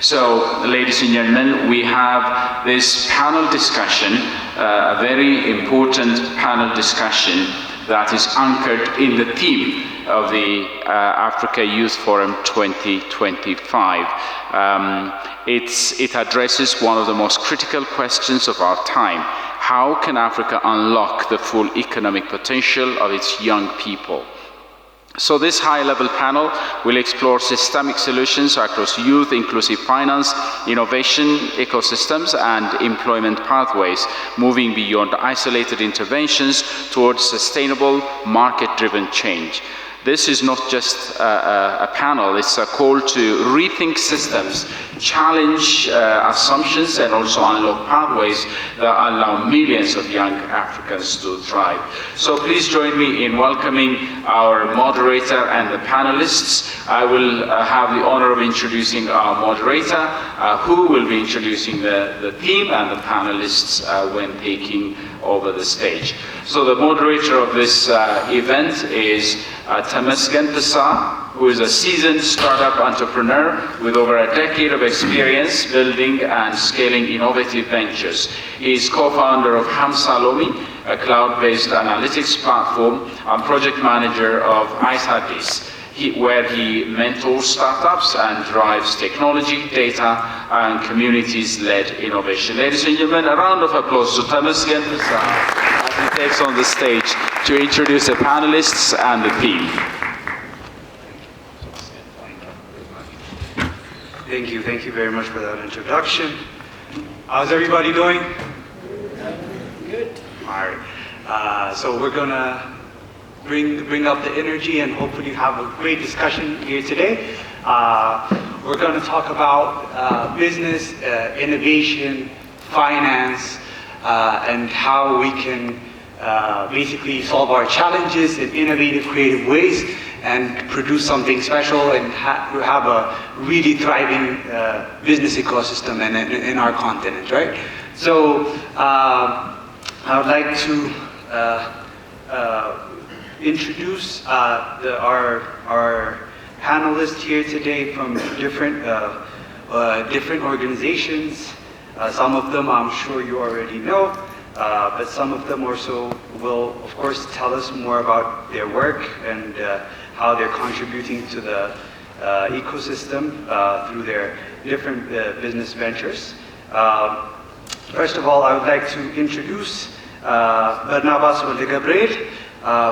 So, ladies and gentlemen, we have this panel discussion, a very important panel discussion that is anchored in the theme of the Africa Youth Forum 2025. It addresses one of the most critical questions of our time. How can Africa unlock the full economic potential of its young people? So this high-level panel will explore systemic solutions across youth, inclusive finance, innovation, ecosystems, and employment pathways, moving beyond isolated interventions towards sustainable, market-driven change. This is not just a panel, it's a call to rethink systems, challenge assumptions, and also unlock pathways that allow millions of young Africans to thrive. So please join me in welcoming our moderator and the panelists. I will have the honor of introducing our moderator, who will be introducing the theme and the panelists when taking over the stage. So the moderator of this event is Temesgen Pasa, who is a seasoned startup entrepreneur with over a decade of experience building and scaling innovative ventures. He is co-founder of Hamsalomi, a cloud-based analytics platform, and project manager of IceHappy's, where he mentors startups and drives technology, data, and communities-led innovation. Ladies and gentlemen, a round of applause to Temesgen Pasa as he takes on the stage to introduce the panelists and the theme. Thank you very much for that introduction. How's everybody doing? Good. All right. So we're gonna bring up the energy and hopefully have a great discussion here today. We're gonna talk about business, innovation, finance, and how we can basically solve our challenges in innovative, creative ways and produce something special and have a really thriving business ecosystem in our continent, right? So I would like to introduce our panelists here today from different organizations. Some of them I'm sure you already know, but some of them also will, of course, tell us more about their work and how they're contributing to the ecosystem through their different business ventures. First of all, I would like to introduce Barnabas Gabriel.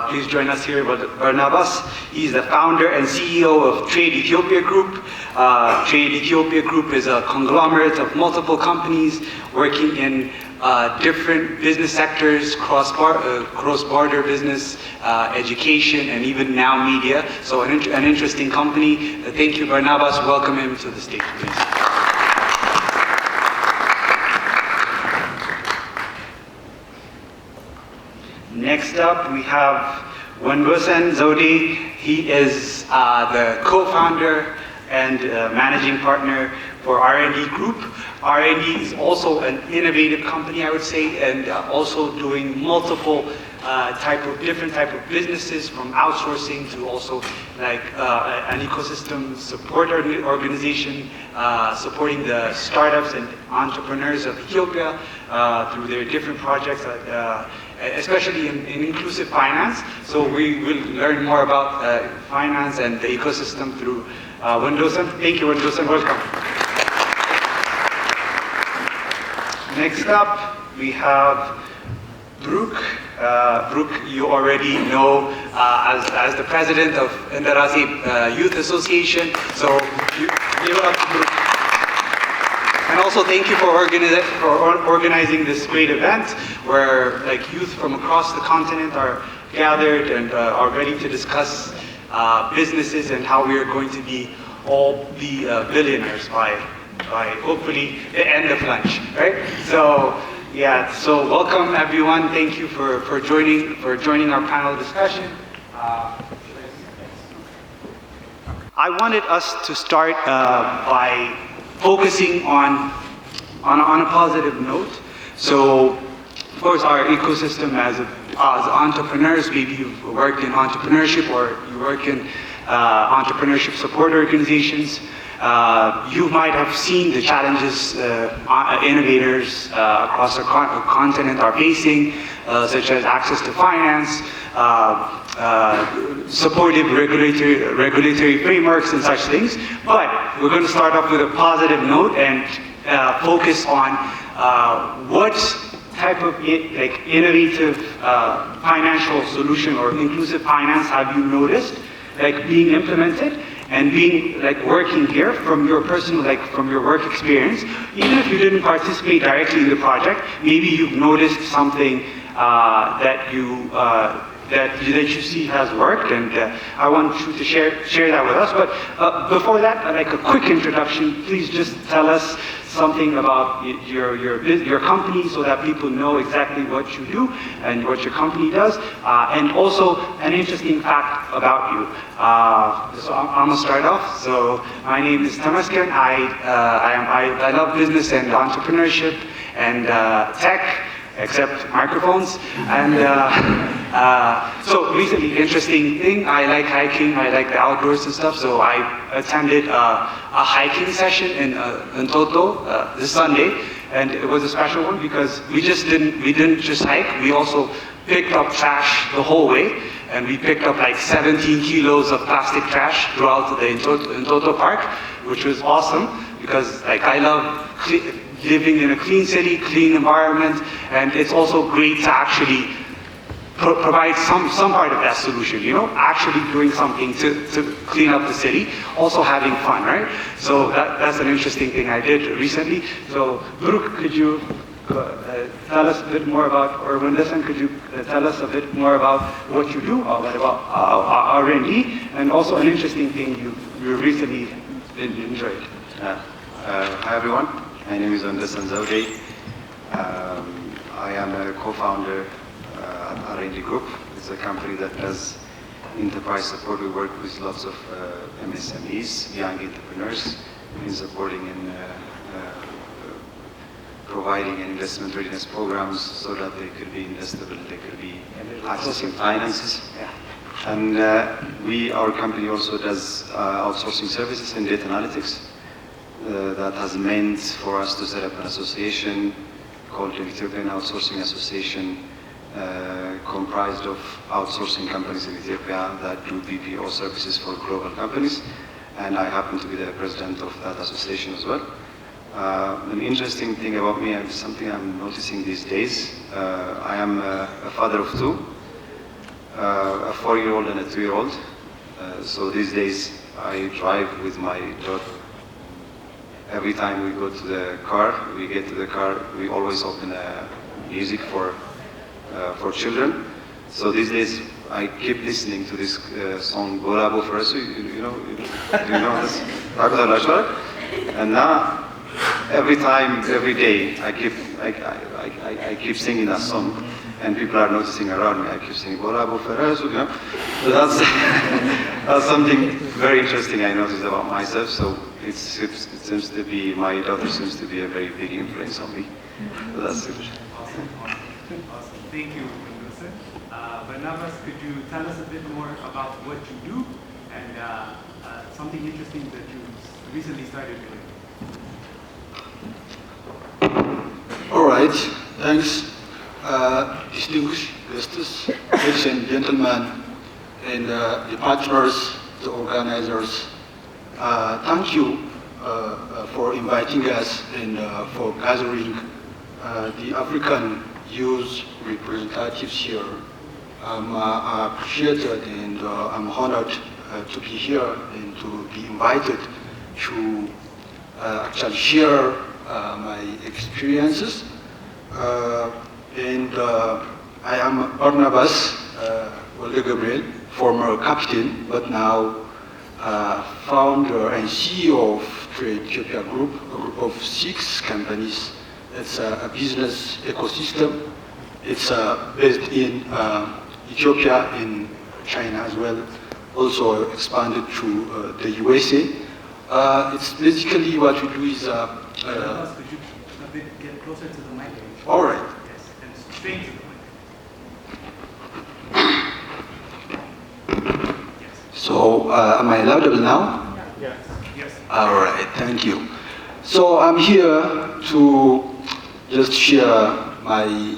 Please join us here with Barnabas. He's the founder and CEO of Trade Ethiopia Group. Trade Ethiopia Group is a conglomerate of multiple companies working in different business sectors, cross-border business, education, and even now media. So an interesting company. Thank you, Barnabas. Welcome him to the stage, please. Next up, we have Wengosen Zodi. He is the co-founder and managing partner for R&D Group. R&D is also an innovative company, I would say, and also doing multiple different type of businesses, from outsourcing to also like an ecosystem support organization, supporting the startups and entrepreneurs of Ethiopia through their different projects, especially in inclusive finance. So we will learn more about finance and the ecosystem through Wendosen. Thank you, Wendosen. Welcome. Next up, we have Brooke. Brooke, you already know as the president of Enderase Youth Association. So give it up to Brooke. And also thank you for organizing this great event where like youth from across the continent are gathered and are ready to discuss businesses and how we are going to all be billionaires by hopefully the end of lunch, right? So yeah, so welcome everyone. Thank you for joining our panel discussion. I wanted us to start by focusing on a positive note. So, of course, our ecosystem as entrepreneurs, maybe you work in entrepreneurship or you work in entrepreneurship support organizations. You might have seen the challenges innovators across the continent are facing, such as access to finance, supportive regulatory frameworks and such things. But we're going to start off with a positive note and focus on what type of innovative financial solution or inclusive finance have you noticed being implemented and being working here from your personal, from your work experience. Even if you didn't participate directly in the project, maybe you've noticed something that you see has worked, and I want you to share that with us. But before that, a quick introduction. Please just tell us something about your company so that people know exactly what you do and what your company does, and also an interesting fact about you. So I'm gonna start off. So my name is Tamaskan. I love business and entrepreneurship and tech, except microphones. And so recently, interesting thing, I like hiking, I like the outdoors and stuff, so I attended a hiking session in Toto this Sunday, and it was a special one because we didn't just hike, we also picked up trash the whole way, and we picked up 17 kilos of plastic trash throughout the Toto Park, which was awesome because I love living in a clean city, clean environment, and it's also great to actually provide some part of that solution, actually doing something to clean up the city, also having fun, right? So that's an interesting thing I did recently. So Brooke, could you tell us a bit more about, or Wendesan, could you tell us a bit more about what you do, about R&D, and also an interesting thing you recently enjoyed? Hi everyone, my name is Wendesan Zawdey. I am a co-founder at R&D Group. It's a company that does enterprise support. We work with lots of MSMEs, young entrepreneurs, in supporting and providing investment readiness programs so that they could be investable, they could be accessing finances. And our company also does outsourcing services and data analytics. That has meant for us to set up an association called the Ethiopian Outsourcing Association, comprised of outsourcing companies in Ethiopia that do BPO services for global companies, and I happen to be the president of that association as well. An interesting thing about me, something I'm noticing these days, I am a father of two, a 4-year-old and a 2-year-old. So these days I drive with my daughter. Every time we go to the car, we get to the car, we always open music for children. So these days, I keep listening to this song, Bola Bo Farasu, you know this? And now, every day, I keep singing that song, and people are noticing around me. I keep singing Bola Bo Farasu, So that's something very interesting I noticed about myself. So it seems to be, my daughter seems to be a very big influence on me. So that's it. Awesome. Thank you, Wilson. Barnabas, could you tell us a bit more about what you do and something interesting that you recently started doing? All right, thanks. Distinguished guests, ladies and gentlemen, and the partners, the organizers, thank you for inviting us and for gathering the African youth representatives here. I'm appreciated and I'm honored to be here and to be invited to actually share my experiences. And I am Barnabas Walde Gabriel, former captain, but now founder and CEO of Trade Ethiopia Group, a group of 6 companies. It's a business ecosystem. It's based in Ethiopia, in China as well, also expanded to the USA. It's basically what we do is... could you a bit get closer to the mic? All right. Yes, and straight to the mic. So, am I audible now? Yes. Yes. All right, thank you. So I'm here to just share my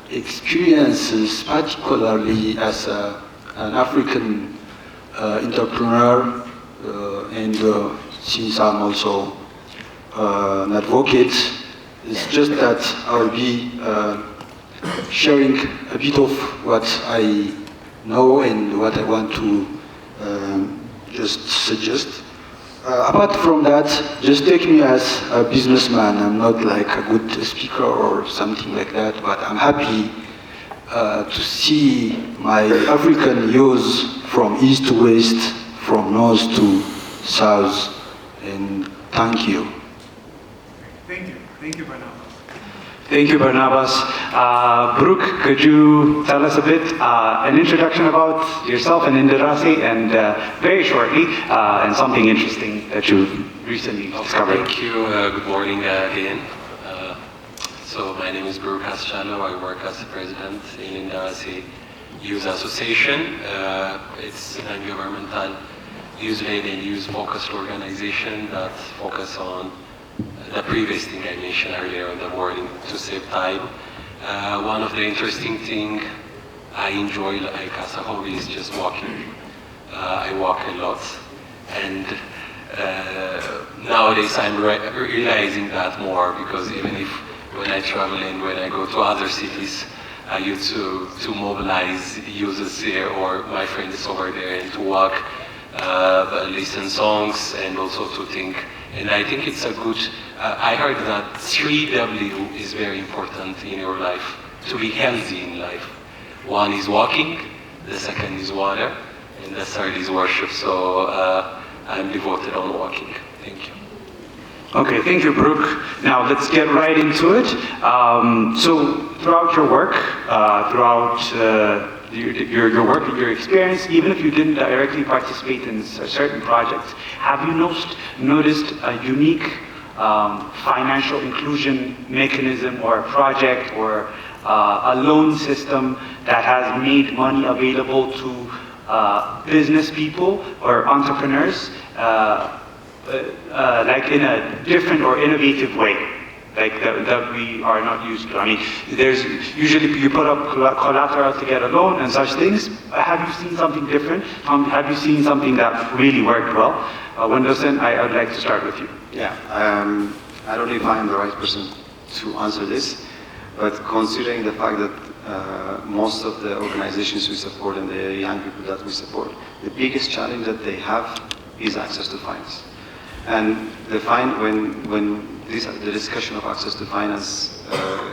experiences, particularly as an African entrepreneur, and since I'm also an advocate, it's just that I'll be sharing a bit of what I know and what I want to just suggest. Apart from that, just take me as a businessman. I'm not like a good speaker or something like that, but I'm happy to see my African youth from east to west, from north to south, and thank you. Thank you. Thank you, Barnabas. Thank you, Barnabas. Brooke, could you tell us a bit, an introduction about yourself and Enderase, and very shortly, and something interesting that you've recently discovered? Thank you. Good morning again. So my name is Brooke Haschalo. I work as the president in Enderase Youth Association. It's a non-governmental, youth-led and youth-focused organization that focuses on the previous thing I mentioned earlier in the morning, to save time. One of the interesting things I enjoy, like as a hobby, is just walking. I walk a lot, and nowadays I'm realizing that more, because even if when I travel and when I go to other cities, I used to mobilize users here or my friends over there, and to walk, listen songs, and also to think. And I think it's a good, I heard that 3W is very important in your life, to be healthy in life. One is walking, the second is water, and the third is worship. So I'm devoted on walking. Thank you. Okay, thank you, Brooke. Now let's get right into it. So throughout your work, your work and your experience, even if you didn't directly participate in certain projects, have you noticed a unique financial inclusion mechanism or a project or a loan system that has made money available to business people or entrepreneurs, like in a different or innovative way, like that we are not used to? I mean, there's usually you put up collateral to get a loan and such things. Have you seen something different? Have you seen something that really worked well? Wendelson, I would like to start with you. Yeah, I don't know if I am the right person to answer this, but considering the fact that most of the organizations we support and the young people that we support, the biggest challenge that they have is access to finance. And when the discussion of access to finance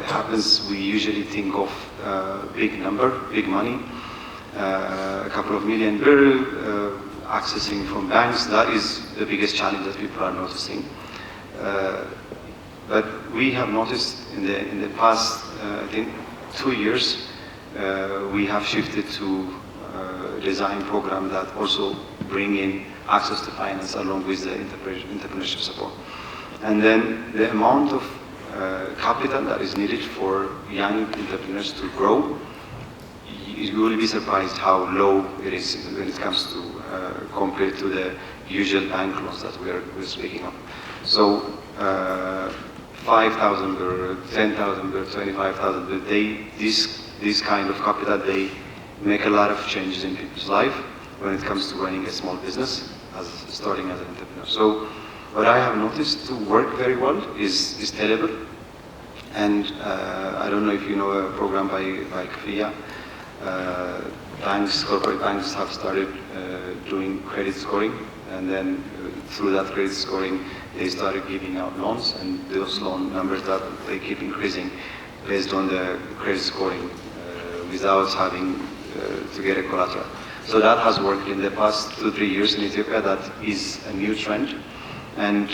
happens, we usually think of big number, big money, a couple of million per accessing from banks. That is the biggest challenge that people are noticing. But we have noticed in the past, I think 2 years, we have shifted to design program that also bring in access to finance along with the entrepreneurship support. And then the amount of capital that is needed for young entrepreneurs to grow, you will be surprised how low it is when it comes to compared to the usual bank loans that we're speaking of. So 5,000 or 10,000 or 25,000, but this kind of capital, they make a lot of changes in people's life when it comes to running a small business, starting as an entrepreneur. So what I have noticed to work very well is Telable. And I don't know if you know a program by KFIA. Corporate banks have started doing credit scoring, and then through that credit scoring, they started giving out loans, and those loan numbers that they keep increasing based on the credit scoring without having to get a collateral. So that has worked in the past 2-3 years in Ethiopia. That is a new trend. And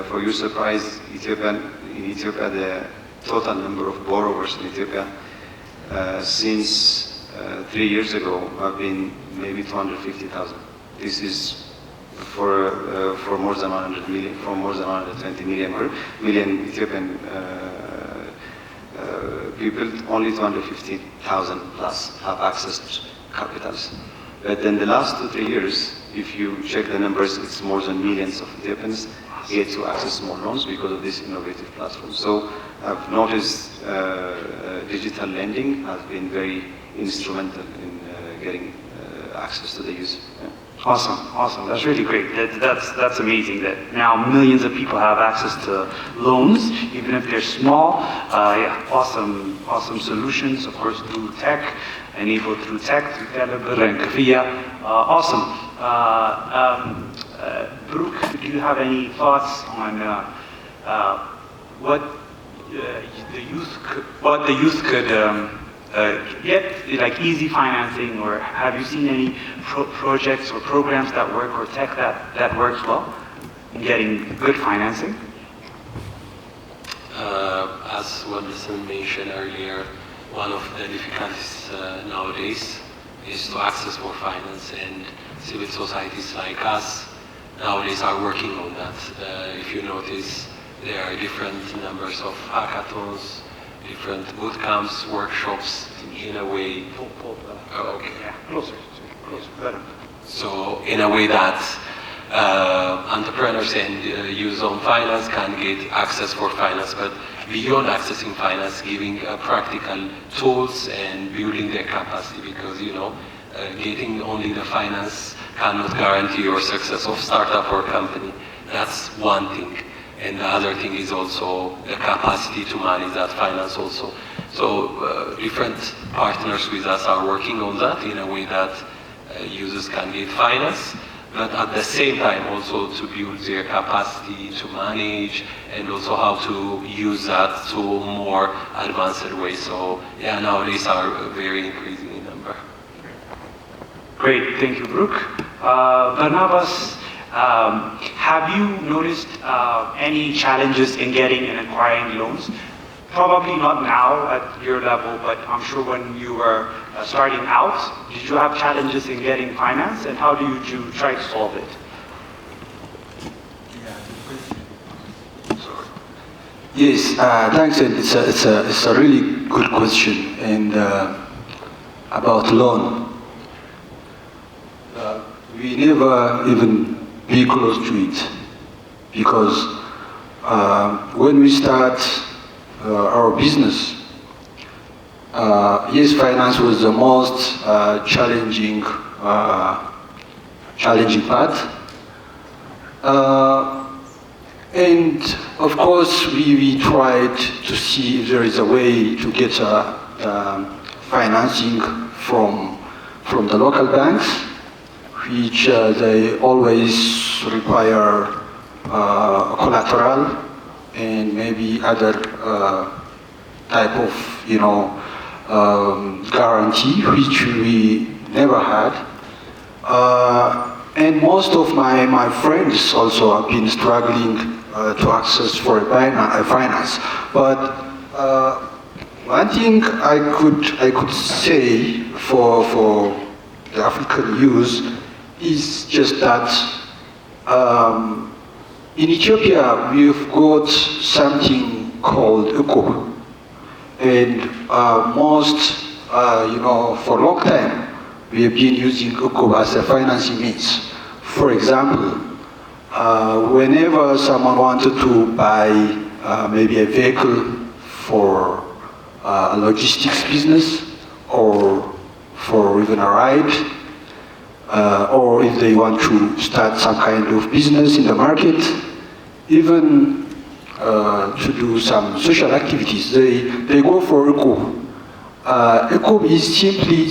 for your surprise, in Ethiopia, the total number of borrowers in Ethiopia since 3 years ago have been maybe 250,000. This is for more than 100 million, for more than 120 million Ethiopian people. Only 250,000 plus have access to capitals. But in the last 2-3 years, if you check the numbers, it's more than millions of Ethiopians get to access more loans because of this innovative platform. So I've noticed digital lending has been very instrumental in getting access to the youth. Yeah. Awesome, awesome. That's really great. That's amazing that now millions of people have access to loans, even if they're small. Yeah, awesome solutions, of course, through tech, enabled through tech, through Teleber and Kafia. Awesome. Brooke, do you have any thoughts on what the youth could get, like easy financing, or have you seen any projects or programs that work, or tech that works well in getting good financing? As Wonderson mentioned earlier, one of the difficulties nowadays is to access more finance, and civil societies like us nowadays are working on that. If you notice, there are different numbers of hackathons, different boot camps, workshops, in a way. Okay. Yeah, closer, better. So in a way that entrepreneurs and youth on finance can get access for finance, but beyond accessing finance, giving practical tools and building their capacity, because getting only the finance cannot guarantee your success of startup or company. That's one thing. And the other thing is also the capacity to manage that finance also. So different partners with us are working on that in a way that users can get finance, but at the same time also to build their capacity to manage, and also how to use that to more advanced way. So yeah, nowadays are very increasing in number. Great, thank you, Brooke. Barnabas, have you noticed any challenges in getting and acquiring loans? Probably not now at your level, but I'm sure when you were starting out, did you have challenges in getting finance, and how do you try to solve it? Yes, thanks. And it's a really good question. And about loan, we never even be close to it, because when we start our business, yes, finance was the most challenging part. And of course, we tried to see if there is a way to get financing from the local banks, which they always require collateral and maybe other type of guarantee, which we never had. And most of my friends also have been struggling to access for a finance. But one thing I could say for the African youth is just that in Ethiopia we've got something called ECO, and most for a long time we have been using ECO as a financing means. For example, whenever someone wanted to buy maybe a vehicle for a logistics business, or for even a ride, or if they want to start some kind of business in the market, even to do some social activities, they go for ECO. ECO is simply,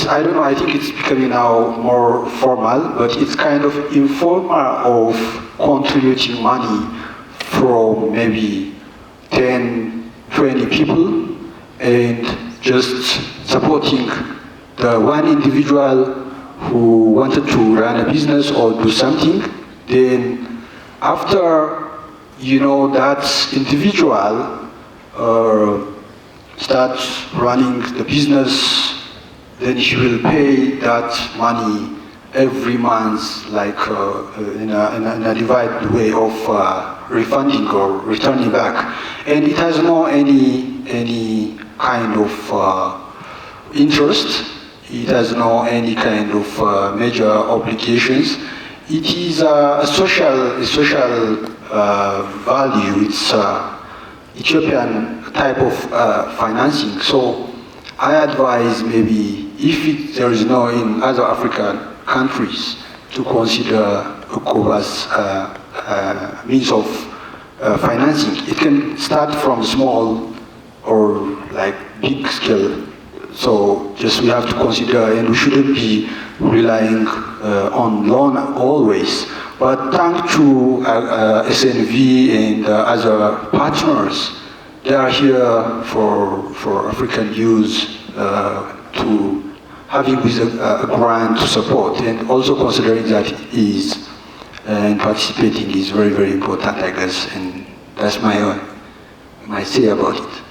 I don't know, I think it's becoming now more formal, but it's kind of informal of contributing money from maybe 10, 20 people, and just supporting the one individual who wanted to run a business or do something. Then after that individual starts running the business, then he will pay that money every month, in a divided way of refunding or returning back, and it has no any kind of interest. It has no any kind of major obligations. It is a social value. It's Ethiopian type of financing. So I advise maybe if there is no in other African countries to consider ECOWAS means of financing. It can start from small or like big scale. So just we have to consider, and we shouldn't be relying on loan always. But thanks to SNV and other partners, they are here for African youth to having with a grant to support, and also considering that is and participating is very, very important, I guess, and that's my say about it.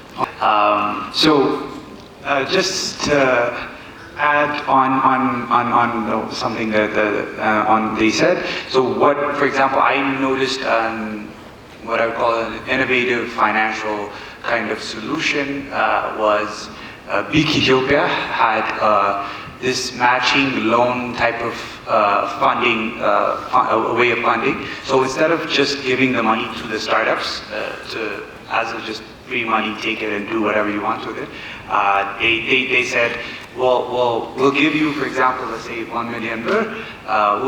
Just to add on something that they said. So what, for example, I noticed what I would call an innovative financial kind of solution was Big Ethiopia had this matching loan type of funding, a way of funding. So instead of just giving the money to the startups as just free money, take it and do whatever you want with it, they said, well, we'll give you, for example, let's say 1 million birr.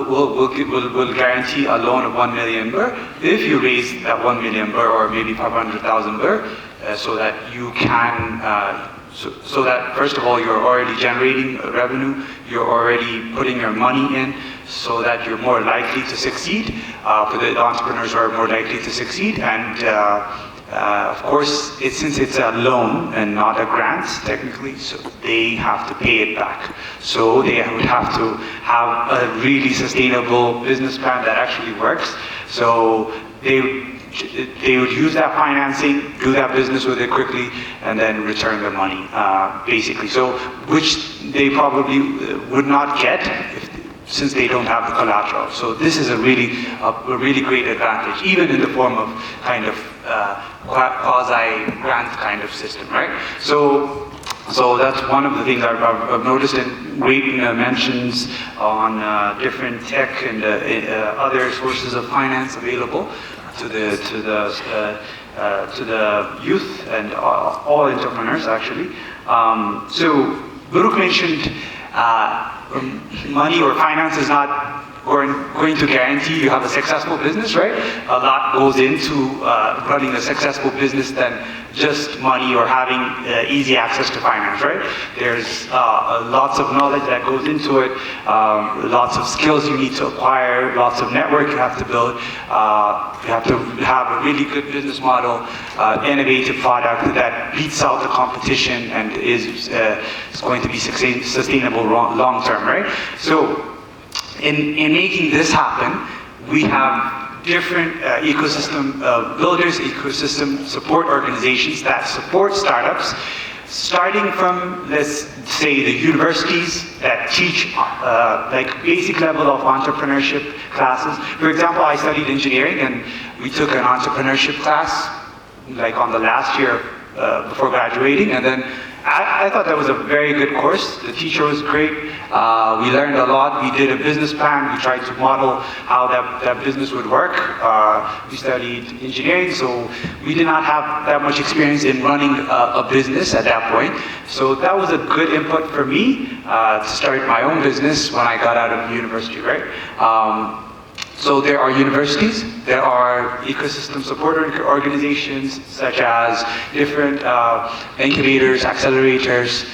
We'll guarantee a loan of 1 million birr if you raise that 1 million birr or maybe 500,000 birr, so that you can. So that first of all, you're already generating revenue, you're already putting your money in, so that you're more likely to succeed. For the entrepreneurs who are more likely to succeed, and of course, since it's a loan and not a grant, technically, so they have to pay it back. So they would have to have a really sustainable business plan that actually works. So they would use that financing, do that business with it quickly, and then return their money, basically. So, which they probably would not get since they don't have the collateral. So this is a really great advantage, even in the form of kind of quasi-grant kind of system, right? So that's one of the things I've noticed, and Wayton mentions on different tech and other sources of finance available to the youth and all entrepreneurs, actually. So Baruch mentioned money or finance is not going to guarantee you have a successful business, right? A lot goes into running a successful business than just money or having easy access to finance, right? There's lots of knowledge that goes into it, lots of skills you need to acquire, lots of network you have to build. You have to have a really good business model, innovative product that beats out the competition and is going to be sustainable long term, right? So in making this happen, we have different ecosystem builders, ecosystem support organizations that support startups, starting from, let's say, the universities that teach like basic level of entrepreneurship classes. For example, I studied engineering, and we took an entrepreneurship class like on the last year before graduating, and then I thought that was a very good course. The teacher was great. We learned a lot. We did a business plan. We tried to model how that business would work. We studied engineering, so we did not have that much experience in running a business at that point. So that was a good input for me to start my own business when I got out of university, right? So there are universities, there are ecosystem support organizations such as different incubators, accelerators,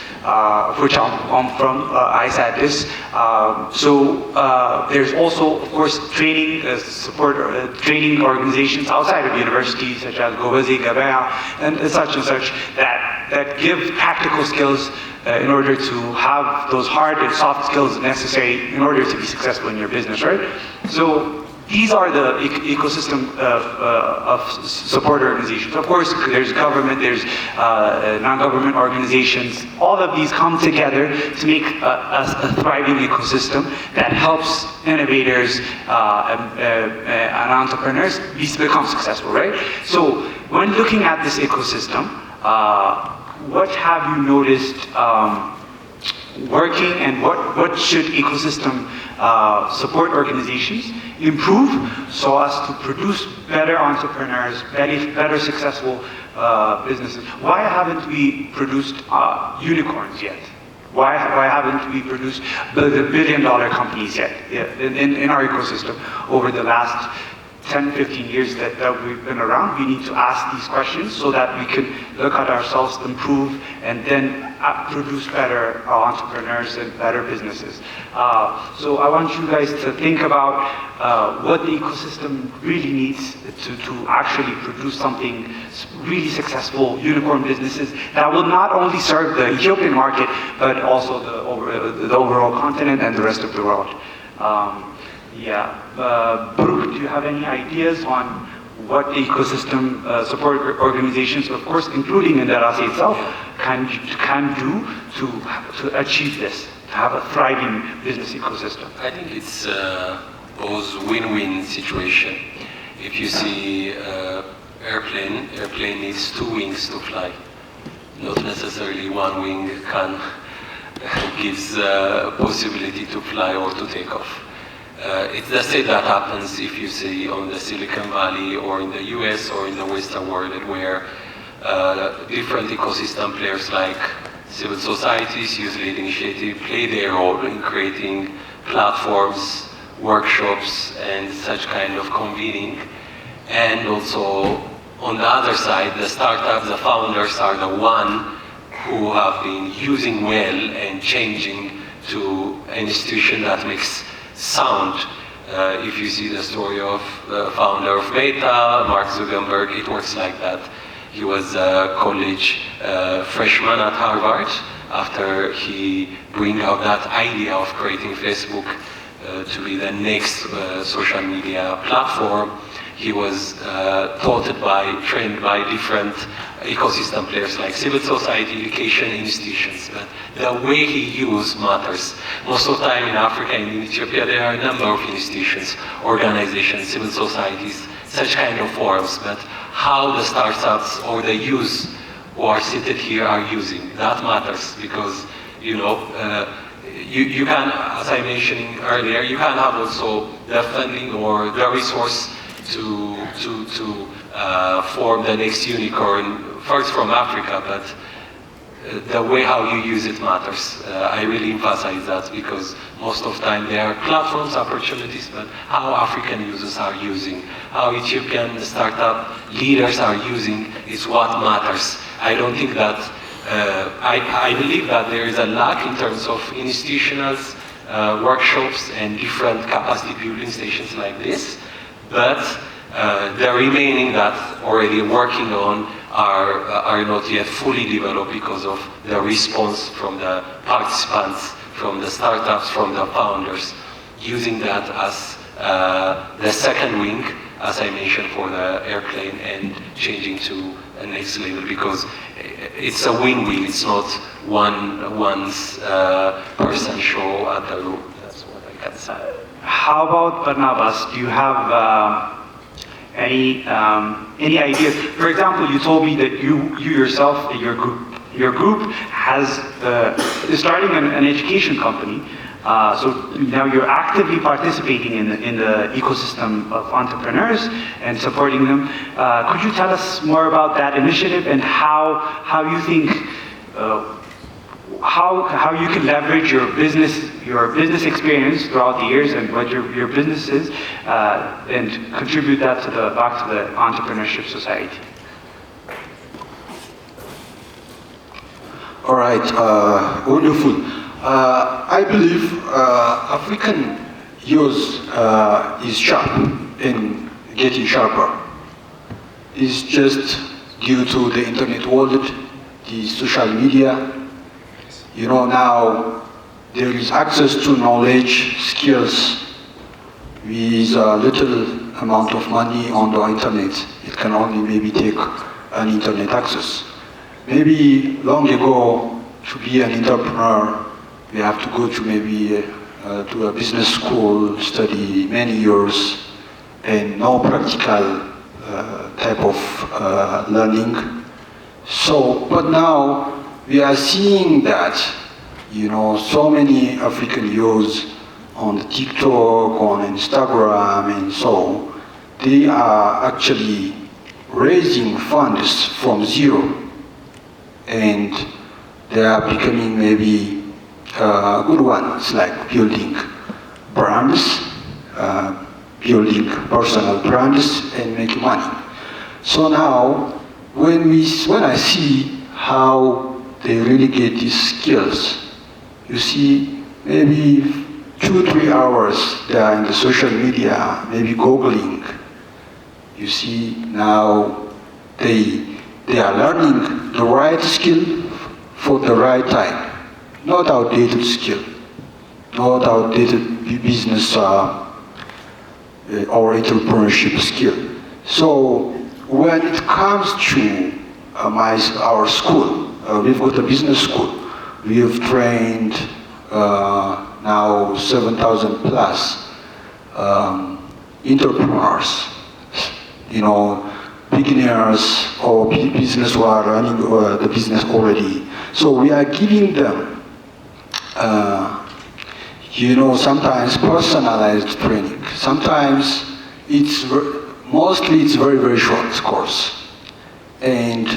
which I'm from, I said this. There's also, of course, training training organizations outside of universities such as Gobazi, Gabea, and such that give practical skills in order to have those hard and soft skills necessary in order to be successful in your business, right? So these are the ecosystem of support organizations. Of course, there's government, there's non-government organizations. All of these come together to make a thriving ecosystem that helps innovators and entrepreneurs become successful, right? So when looking at this ecosystem, what have you noticed working, and what should ecosystem support organizations improve so as to produce better entrepreneurs, better successful businesses. Why haven't we produced unicorns yet? Why haven't we produced the billion-dollar companies yet in our ecosystem over the last 10, 15 years that we've been around? We need to ask these questions so that we can look at ourselves, improve, and then produce better entrepreneurs and better businesses. So I want you guys to think about what the ecosystem really needs to actually produce something really successful, unicorn businesses that will not only serve the Ethiopian market, but also the overall continent and the rest of the world. Baruch, do you have any ideas on what the ecosystem support organizations, of course, including Enderase itself, can do to achieve this, to have a thriving business ecosystem? I think it's both win-win situation. If you see airplane needs two wings to fly. Not necessarily one wing gives possibility to fly or to take off. It's the same that happens if you see on the Silicon Valley or in the US or in the Western world, where different ecosystem players like civil societies, youth-led initiative play their role in creating platforms, workshops, and such kind of convening. And also on the other side, the startups, the founders are the one who have been using well and changing to an institution that makes sound. If you see the story of the founder of Meta, Mark Zuckerberg, it works like that. He was a college freshman at Harvard. After he bring out that idea of creating Facebook to be the next social media platform, he was trained by different ecosystem players like civil society, education institutions. But the way he used matters. Most of the time in Africa and in Ethiopia, there are a number of institutions, organizations, civil societies, such kind of forums. But how the startups or the youth who are seated here are using, that matters, because you can, as I mentioned earlier, you can have also the funding or the resource to form the next unicorn, first from Africa, but the way how you use it matters. I really emphasize that, because most of the time there are platforms, opportunities, but how African users are using, how Ethiopian startup leaders are using is what matters. I don't think that, I believe that there is a lack in terms of institutionals, workshops, and different capacity building stations like this. But the remaining that already working on are not yet fully developed because of the response from the participants, from the startups, from the founders, using that as the second wing, as I mentioned, for the airplane, and changing to a next level, because it's a win-win. It's not one person show at the room. That's what I can say. How about Barnabas? Do you have any ideas? For example, you told me that you yourself, your group is starting an education company. So now you're actively participating in the ecosystem of entrepreneurs and supporting them. Could you tell us more about that initiative and how you think how you can leverage your business experience throughout the years and what your business is, and contribute that back to the entrepreneurship society? All right, wonderful. I believe African youth is sharp and getting sharper. It's just due to the internet world, the social media. You know, now there is access to knowledge, skills with a little amount of money on the internet. It can only maybe take an internet access. Maybe long ago, to be an entrepreneur, we have to go to maybe to a business school, study many years, and no practical type of learning. So, but now we are seeing that You know, so many African youths on TikTok, on Instagram, and so they are actually raising funds from zero, and they are becoming maybe good ones, like building brands, building personal brands, and make money. So now, when I see how they really get these skills, you see, maybe 2-3 hours they are in the social media, maybe Googling. You see, now they are learning the right skill for the right time, not outdated skill, not outdated business or entrepreneurship skill. So when it comes to our school, we've got a business school. We have trained now 7,000 plus entrepreneurs, you know, beginners or business who are running the business already. So we are giving them, you know, sometimes personalized training. Sometimes mostly it's very, very short course. And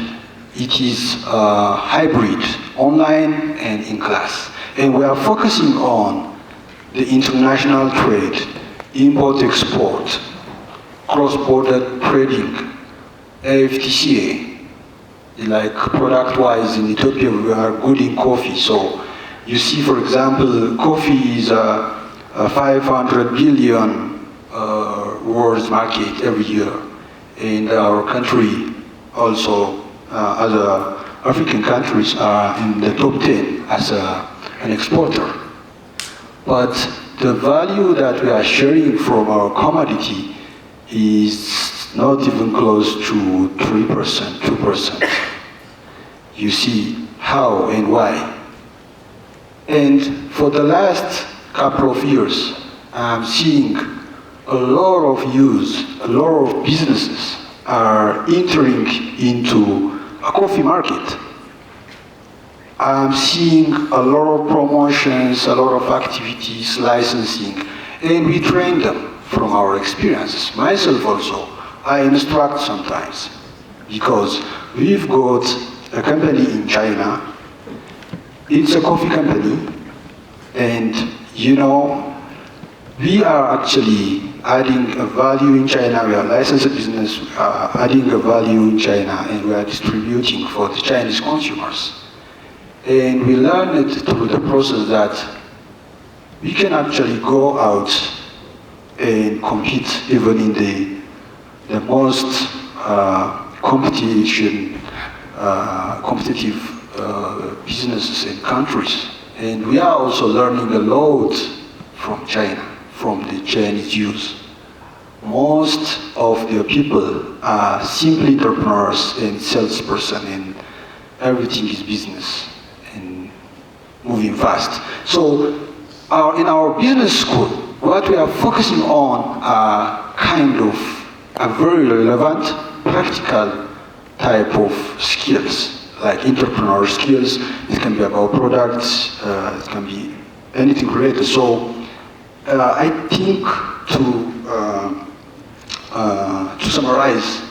it is hybrid, online and in class. And we are focusing on the international trade, import-export, cross-border trading, AFTCA. Like product-wise in Ethiopia, we are good in coffee. So you see, for example, coffee is a 500 billion world market every year. And our country also, other African countries are in the top 10 as an exporter. But the value that we are sharing from our commodity is not even close to 3%, 2%. You see how and why. And for the last couple of years, I'm seeing a lot of youth, a lot of businesses are entering into a coffee market. I'm seeing a lot of promotions, a lot of activities, licensing, and we train them from our experiences. Myself also, I instruct sometimes, because we've got a company in China. It's a coffee company, and you know, we are actually adding a value in China. We are licensed business, adding a value in China, and we are distributing for the Chinese consumers. And we learned through the process that we can actually go out and compete even in the most competitive businesses and countries. And we are also learning a lot from China, from the Chinese youth. Most of the people are simply entrepreneurs and salesperson, and everything is business and moving fast. So in our business school, what we are focusing on are kind of a very relevant, practical type of skills, like entrepreneur skills. It can be about products, it can be anything related. So I think to summarize,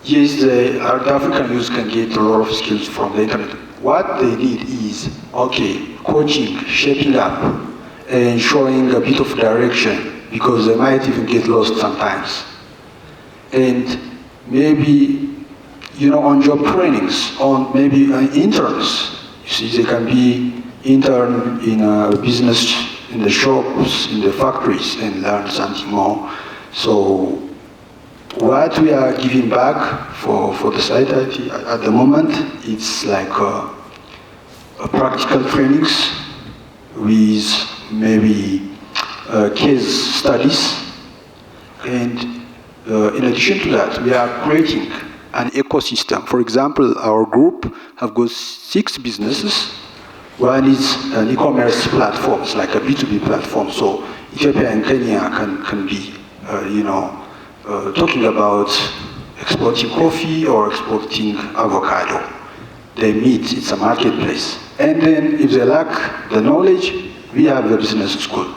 yes, the African youth can get a lot of skills from the internet. What they need is, okay, coaching, shaping up, and showing a bit of direction, because they might even get lost sometimes. And maybe, you know, on-job trainings, on maybe interns. You see, they can be intern in a business, in the shops, in the factories, and learn something more. So what we are giving back for the society at the moment, it's like a practical trainings with maybe case studies. And in addition to that, we are creating an ecosystem. For example, our group have got 6 businesses. One is an e-commerce platforms, like a B2B platform. So Ethiopia and Kenya can be, talking about exporting coffee or exporting avocado. They meet, it's a marketplace. And then if they lack the knowledge, we have the business school.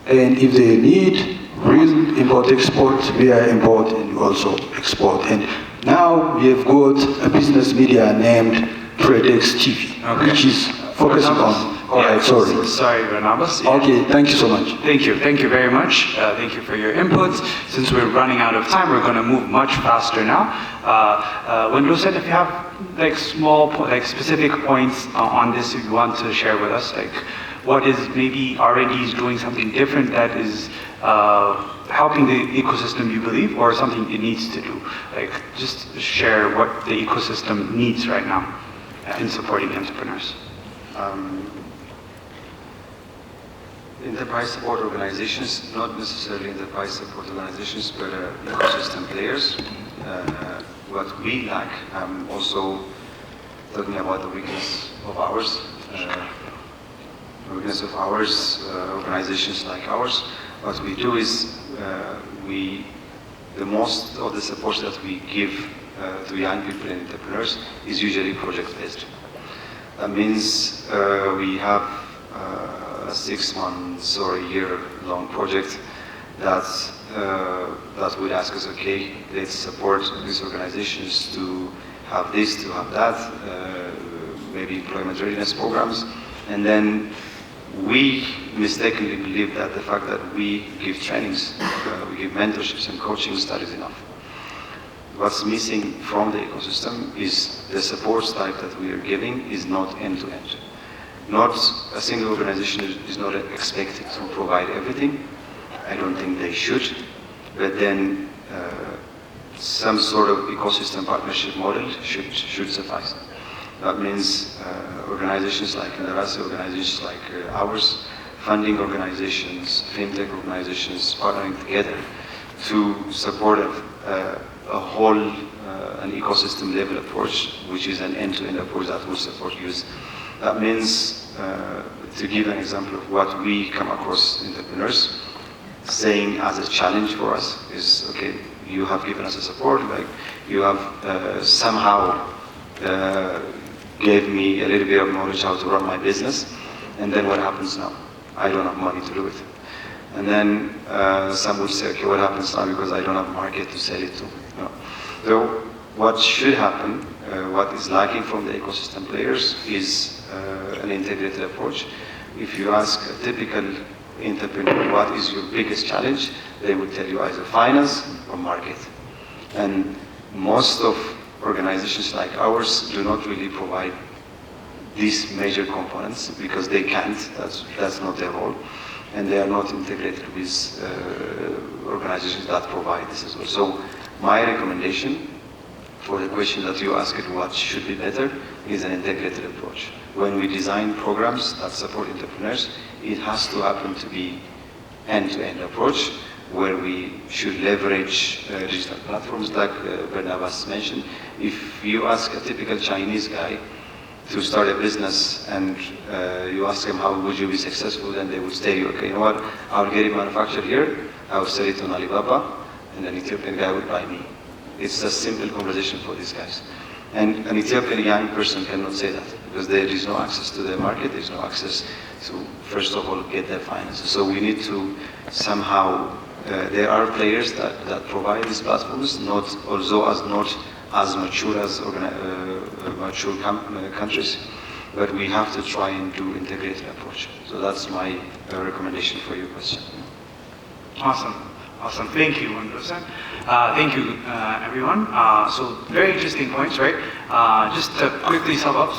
And if they need real import-export, we are import and also export. And now we have got a business media named TradeX TV, which is focusing on. All right, sorry. Sorry, Barnabas. Yeah. Okay, thank you so much. Thank you very much. Thank you for your inputs. Since we're running out of time, we're going to move much faster now. When Lucen, if you have like specific points on this you want to share with us, like what is maybe already is doing something different that is helping the ecosystem you believe, or something it needs to do. Like just share what the ecosystem needs right now in supporting entrepreneurs. Enterprise support organizations, not necessarily enterprise support organizations, but ecosystem players. What we lack, I'm also talking about the weakness of ours. Organizations like ours. What we do is the most of the support that we give to young people and entrepreneurs is usually project-based. That means we have a 6 months or a year-long project that would ask us, okay, let's support these organizations to have this, to have that, maybe employment readiness programs, and then we mistakenly believe that the fact that we give trainings, we give mentorships and coaching, that is enough. What's missing from the ecosystem is the support type that we are giving is not end-to-end. Not a single organization is not expected to provide everything. I don't think they should, but then some sort of ecosystem partnership model should suffice. That means organizations like Enderase, organizations like ours, funding organizations, fintech organizations partnering together to support a whole, an ecosystem level approach, which is an end-to-end approach that will support youth. That means, to give an example of what we come across entrepreneurs saying as a challenge for us is, okay, you have given us a support, like you have somehow gave me a little bit of knowledge how to run my business, and then what happens now? I don't have money to do it. And then some would say, okay, what happens now because I don't have a market to sell it to? No. So what should happen, what is lacking from the ecosystem players is an integrated approach. If you ask a typical entrepreneur, what is your biggest challenge? They would tell you either finance or market. And most of organizations like ours do not really provide these major components because they can't, that's not their role. And they are not integrated with organizations that provide this as well. So my recommendation for the question that you asked, what should be better, is an integrated approach. When we design programs that support entrepreneurs, it has to happen to be end-to-end approach, where we should leverage digital platforms like Barnabas mentioned. If you ask a typical Chinese guy to start a business and you ask him how would you be successful, then they would say, okay, you know what, I'll get it manufactured here, I'll sell it on Alibaba, and an Ethiopian guy would buy me. It's a simple conversation for these guys. And an Ethiopian young person cannot say that because there is no access to the market, there is no access to, first of all, get their finances. So we need to somehow, there are players that provide these platforms, not as mature as mature countries, but we have to try and do integrated approach. So that's my recommendation for your question. Awesome. Thank you, Enderase. Thank you, everyone. So very interesting points, right? Just to quickly sum up,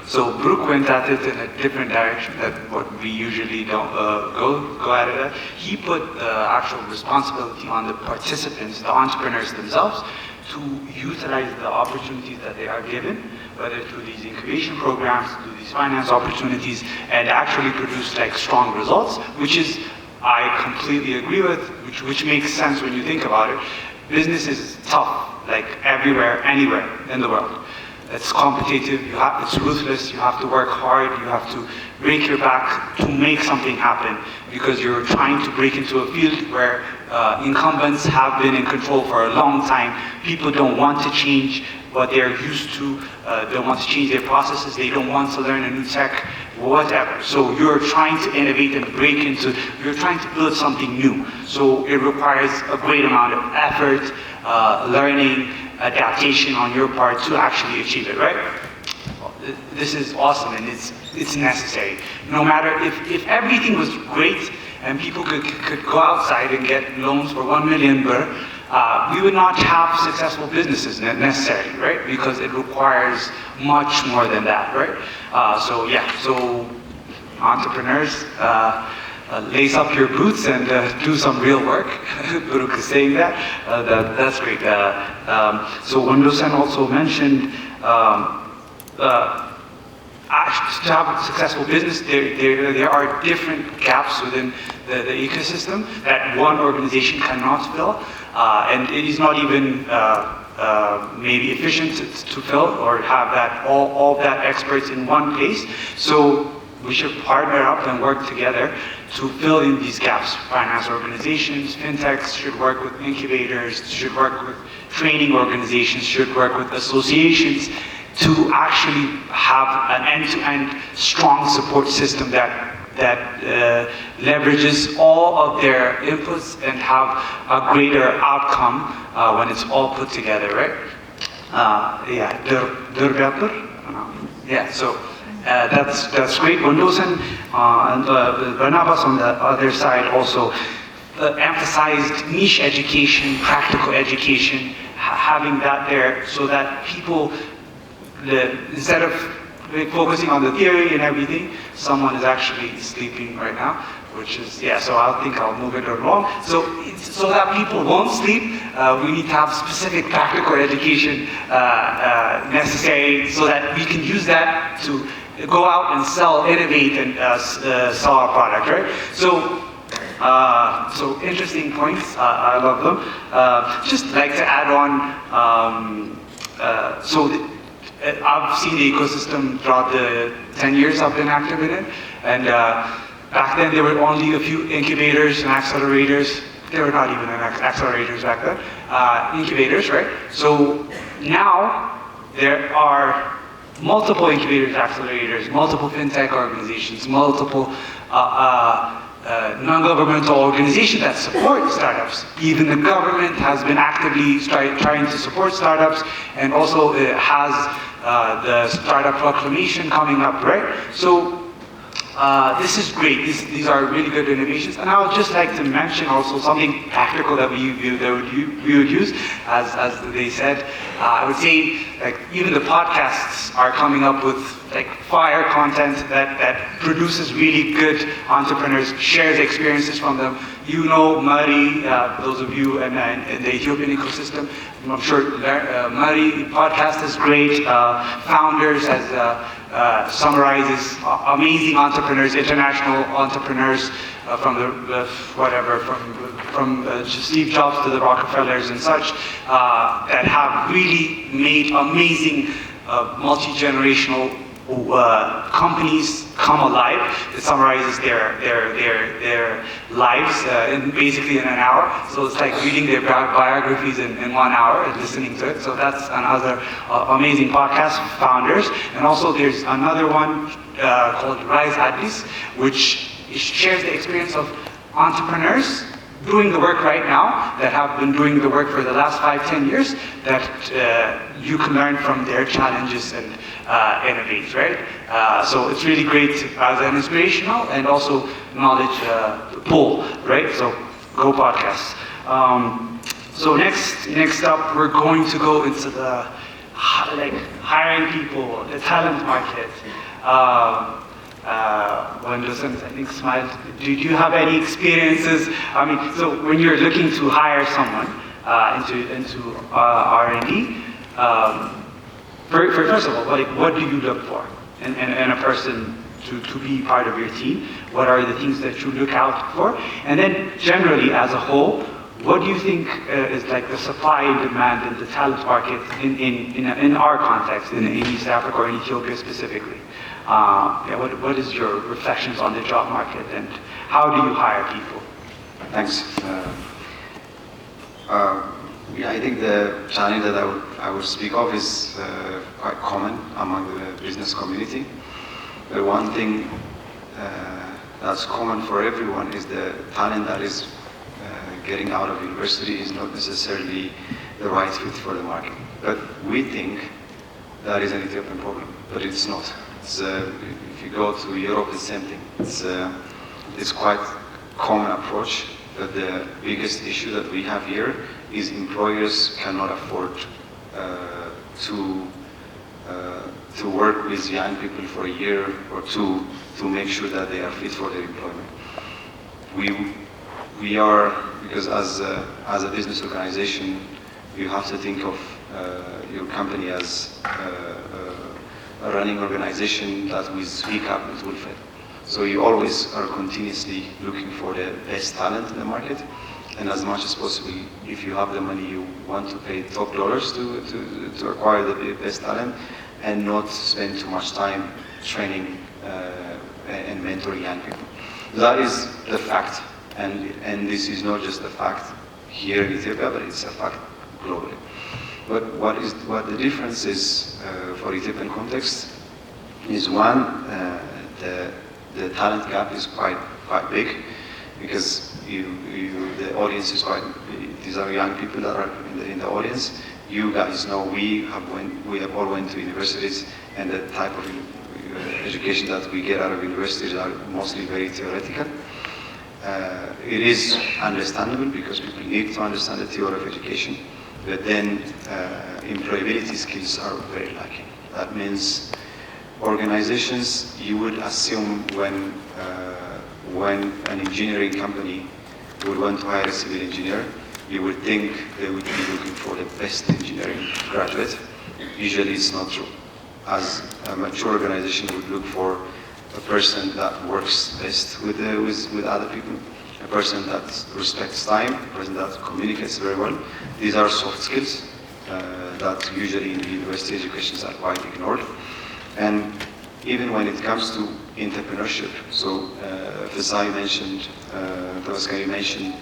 so Brooke went at it in a different direction than what we usually don't go at it at. He put the actual responsibility on the participants, the entrepreneurs themselves, to utilize the opportunities that they are given, whether through these incubation programs, through these finance opportunities, and actually produce like strong results, which is, I completely agree with, which makes sense when you think about it. Business is tough, like everywhere, anywhere in the world. it's competitive, it's ruthless, you have to work hard, you have to break your back to make something happen, because you're trying to break into a field where incumbents have been in control for a long time. People don't want to change what they're used to, don't want to change their processes, they don't want to learn a new tech, whatever. So you're trying to innovate and break into, you're trying to build something new. So it requires a great amount of effort, learning, adaptation on your part to actually achieve it, right? This is awesome, and it's necessary. No matter if everything was great and people could go outside and get loans for 1 million birr, we would not have successful businesses necessarily, right? Because it requires much more than that, right? So entrepreneurs, lace up your boots and do some real work. Buruk is saying that. That's great. So Wendosen also mentioned to have a successful business, there are different gaps within the ecosystem that one organization cannot fill, and it is not even maybe efficient to fill or have that all that experts in one place. So we should partner up and work together to fill in these gaps. Finance organizations, fintechs should work with incubators, should work with training organizations, should work with associations to actually have an end-to-end strong support system that leverages all of their inputs and have a greater outcome when it's all put together, right? So that's great. Wendosen and Barnabas on the other side also emphasized niche education, practical education, having that there so that people, instead of focusing on the theory and everything, someone is actually sleeping right now, which is, so I think I'll move it along. So that people won't sleep, we need to have specific practical education necessary so that we can use that to go out and sell, innovate, and sell our product, right? So interesting points, I love them. Just like to add on, I've seen the ecosystem throughout the 10 years I've been active in it, and back then there were only a few incubators and accelerators. There were not even accelerators back then, incubators, right? So now there are multiple incubators, accelerators, multiple fintech organizations, multiple non-governmental organizations that support startups. Even the government has been actively trying to support startups, and also it has the startup proclamation coming up, right? So this is great. These are really good innovations. And I would just like to mention also something practical that we would use, as they said. I would say, like, even the podcasts are coming up with like fire content that produces really good entrepreneurs, shares experiences from them. You know Mari, those of you in the Ethiopian ecosystem, I'm sure Mari podcast is great. Founders summarizes amazing entrepreneurs, international entrepreneurs from from Steve Jobs to the Rockefellers and such, that have really made amazing multi-generational companies come alive. It summarizes their lives basically in an hour. So it's like reading their biographies in 1 hour and listening to it. So that's another amazing podcast, Founders. And also there's another one called Rise Adlis, which shares the experience of entrepreneurs doing the work right now, that have been doing the work for the last 5-10 years, that you can learn from their challenges and innovate, right? So it's really great as an inspirational and also knowledge pool, right? So go podcasts. So next up, we're going to go into the hiring people, the talent market. Wendosen, I think, smiled. Do you have any experiences? I mean, so when you're looking to hire someone into R&D, first of all, what do you look for in a person to be part of your team? What are the things that you look out for? And then generally, as a whole, what do you think is like the supply and demand in the talent market in our context, in East Africa or in Ethiopia specifically? What is your reflections on the job market, and how do you hire people? Thanks. Yeah, I think the challenge that I would speak of is quite common among the business community. The one thing that's common for everyone is the talent that is getting out of university is not necessarily the right fit for the market. But we think that is an Ethiopian problem, but it's not. It's, if you go to Europe, it's the same thing. It's quite common approach, but the biggest issue that we have here is employers cannot afford to work with young people for a year or two to make sure that they are fit for their employment. We are, because as a business organization, you have to think of your company as a running organization that will speak up, it will fail. So you always are continuously looking for the best talent in the market, and as much as possible, if you have the money, you want to pay top dollars to acquire the best talent, and not spend too much time training and mentoring young people. That is the fact, and this is not just a fact here in Ethiopia, but it's a fact globally. But what the difference is for Ethiopian context is one, the talent gap is quite big, because the audience is these are young people that are in the audience. You guys know we have all went to universities, and the type of education that we get out of universities are mostly very theoretical. It is understandable because people need to understand the theory of education, but then employability skills are very lacking. That means organizations, you would assume when an engineering company would want to hire a civil engineer, you would think they would be looking for the best engineering graduate. Usually it's not true. As a mature organization would look for a person that works best with other people, a person that respects time, a person that communicates very well. These are soft skills that usually in the university educations are quite ignored. And even when it comes to entrepreneurship, so Fasai mentioned, Tawaskari mentioned,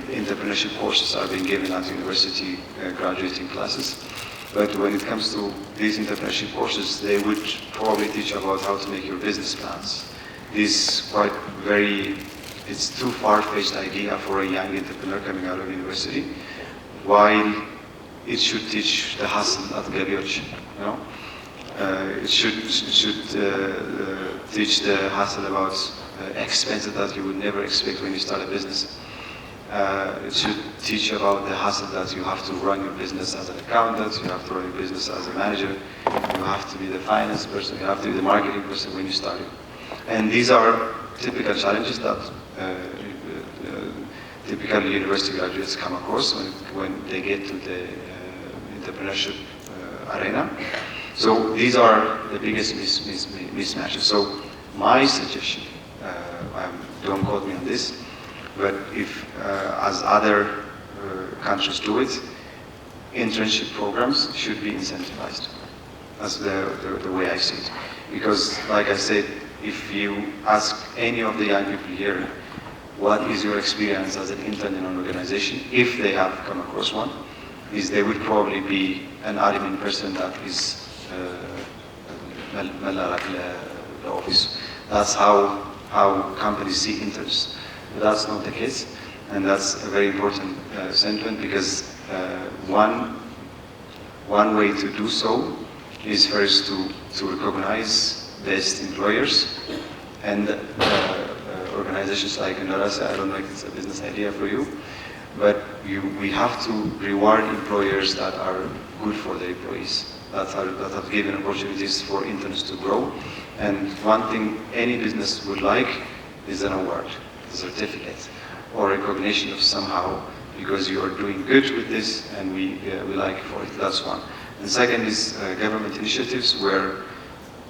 entrepreneurship courses are being given at university graduating classes. But when it comes to these entrepreneurship courses, they would probably teach about how to make your business plans. This it's too far-fetched idea for a young entrepreneur coming out of university, while it should teach the hustle at Gabioch, you know? It should teach the hustle about expenses that you would never expect when you start a business. It should teach about the hustle that you have to run your business as an accountant, you have to run your business as a manager, you have to be the finance person, you have to be the marketing person when you start it. And these are typical challenges that typical university graduates come across when they get to the entrepreneurship arena. So these are the biggest mismatches. So my suggestion, don't quote me on this, but if, as other countries do it, internship programs should be incentivized. That's the way I see it. Because, like I said, if you ask any of the young people here, what is your experience as an intern in an organization, if they have come across one, is they would probably be an admin person that is the office. That's how companies see interns. But that's not the case, and that's a very important sentiment, because one way to do so is first to recognize best employers, and organizations like Enderase, I don't know if it's a business idea for you, but we have to reward employers that are good for their employees, that have given opportunities for interns to grow. And one thing any business would like is an award, a certificate, or recognition of somehow, because you are doing good with this and we like it for it. That's one. And second is government initiatives where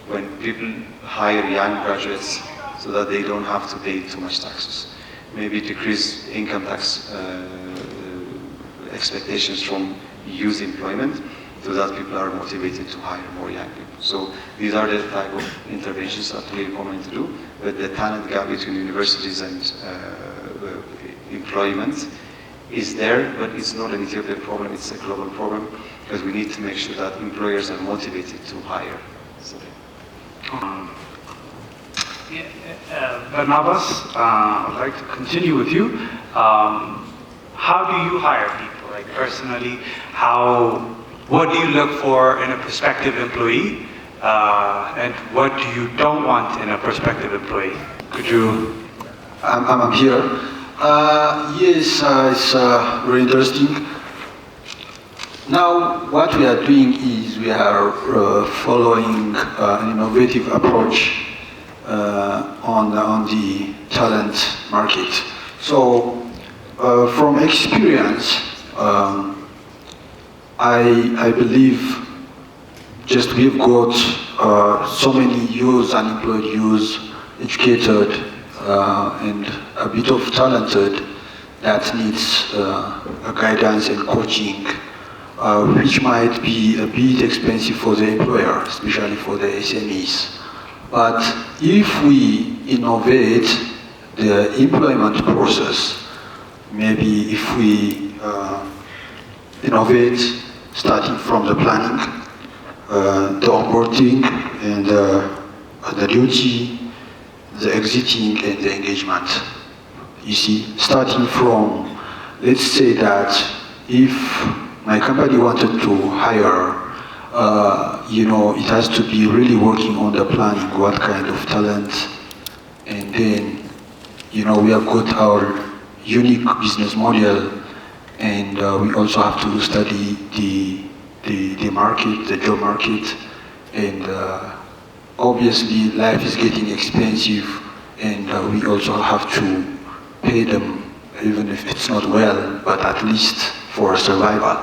when people hire young graduates so that they don't have to pay too much taxes. maybe decrease income tax expectations from youth employment, so that people are motivated to hire more young people. So these are the type of interventions that we recommend to do. But the talent gap between universities and employment is there, but it's not an Ethiopian problem, it's a global problem, because we need to make sure that employers are motivated to hire. So, Barnabas, I'd like to continue with you. How do you hire people? Like personally, what do you look for in a prospective employee? And what do you don't want in a prospective employee? Could you? I'm here. Yes, it's very interesting. Now, what we are doing is we are following an innovative approach on the talent market. So, from experience, I believe just we've got so many youth, unemployed youth, educated, and a bit of talented that needs a guidance and coaching, which might be a bit expensive for the employer, especially for the SMEs. But if we innovate the employment process, maybe if we innovate starting from the planning, the onboarding, and the duty, the exiting, and the engagement. You see, starting from, let's say that if my company wanted to hire, it has to be really working on the planning, what kind of talent, and then, we have got our unique business model, and we also have to study the market, the job market, and obviously life is getting expensive, and we also have to pay them, even if it's not well, but at least for survival.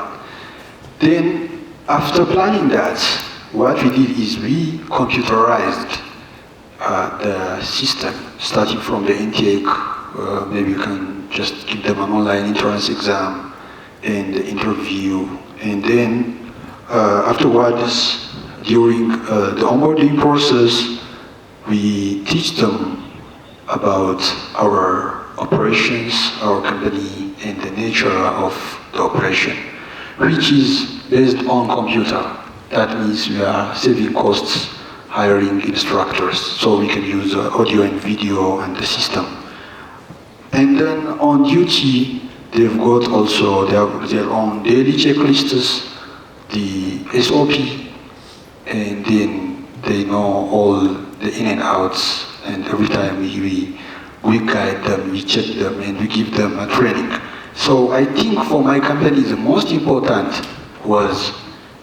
Then, after planning that, what we did is we computerized the system, starting from the intake. Maybe you can just give them an online entrance exam and the interview, and then afterwards, during the onboarding process, we teach them about our operations, our company, and the nature of the operation, which is based on computer. That means we are saving costs hiring instructors, so we can use audio and video and the system. And then on duty, they've got also their own daily checklists, the SOP, and then they know all the in and outs, and every time we guide them, we check them, and we give them a training. So I think for my company, the most important was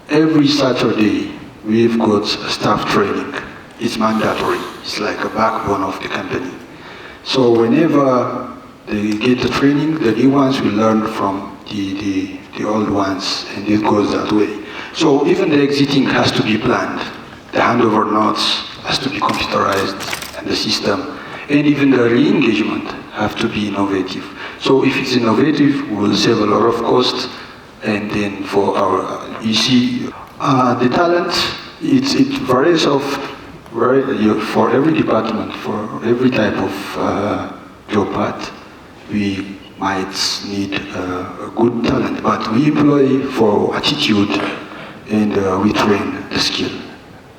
every Saturday we've got a staff training. It's mandatory. It's like a backbone of the company. So whenever they get the training, the new ones will learn from the old ones, and it goes that way. So even the exiting has to be planned. The handover notes has to be computerized, and the system, and even the re-engagement have to be innovative. So if it's innovative, we'll save a lot of cost, and then for our, you see, the talent, it varies for every department, for every type of job path. We might need a good talent, but we employ for attitude, and we train the skill.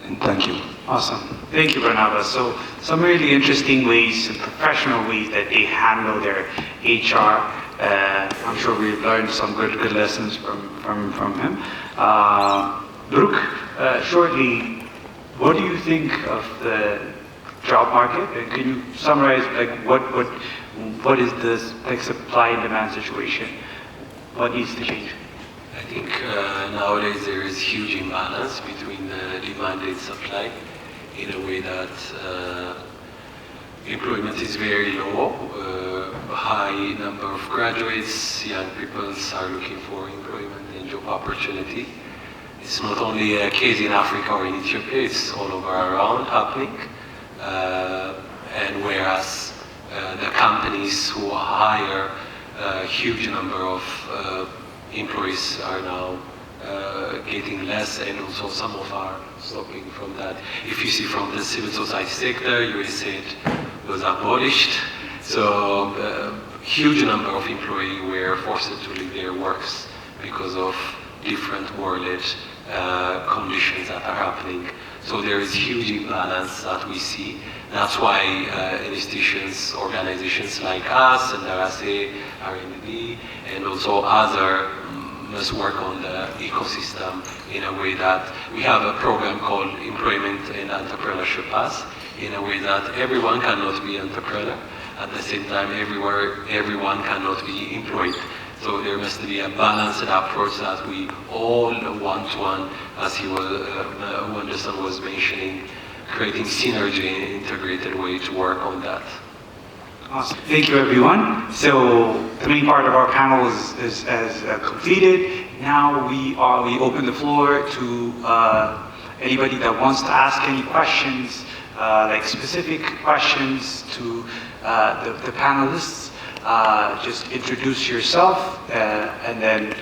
And thank you. Awesome. Thank you, Barnabas. So some really interesting ways, and professional ways that they handle their HR. I'm sure we've learned some good lessons from him. Brooke, shortly, what do you think of the job market? And can you summarize what is this supply and demand situation? What needs to change? I think nowadays there is huge imbalance between the demand and supply, in a way that employment is very low, high number of graduates, young people are looking for employment and job opportunity. It's not only a case in Africa or in Ethiopia, it's all over around happening. And whereas the companies who hire a huge number of employees are now getting less, and also some of are stopping from that. If you see from the civil society sector, USAID was abolished, so huge number of employees were forced to leave their works because of different world conditions that are happening. So there is huge imbalance that we see. That's why institutions, organizations like us, Enderase, R&D, and also other must work on the ecosystem in a way that we have a program called Employment and Entrepreneurship Pass, in a way that everyone cannot be entrepreneur. At the same time, everyone cannot be employed. So there must be a balanced approach that we all one-to-one, as Wenderson was mentioning, creating synergy and integrated way to work on that. Awesome. Thank you, everyone. So the main part of our panel is completed. Now we open the floor to anybody that wants to ask any questions, like specific questions to the panelists. Just introduce yourself, and then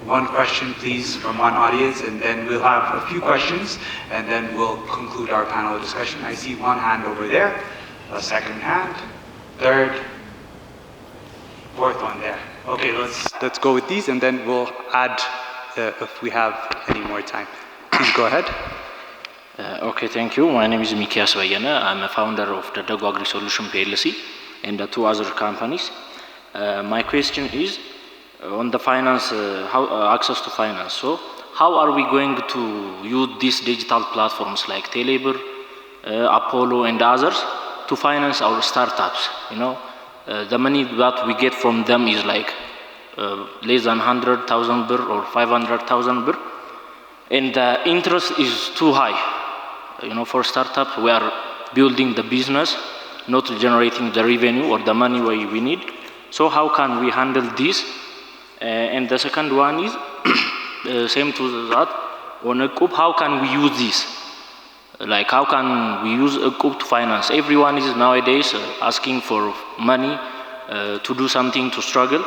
one question, please, from one audience, and then we'll have a few questions, and then we'll conclude our panel discussion. I see one hand over there, a second hand, third, fourth one there. Okay, let's go with these, and then we'll add if we have any more time. Please go ahead. Okay, thank you. My name is Mikias Bayana. I'm a founder of the Dago Agri Solution PLC and the 2 other companies. My question is on the finance, access to finance. So, how are we going to use these digital platforms like Telebur, Apollo, and others to finance our startups? You know, the money that we get from them is like less than 100,000 birr or 500,000 birr, and the interest is too high. You know, for startups, we are building the business, not generating the revenue or the money we need. So how can we handle this? And the second one is same to that. On Equb, how can we use this? Like, how can we use Equb to finance? Everyone is nowadays asking for money to do something, to struggle.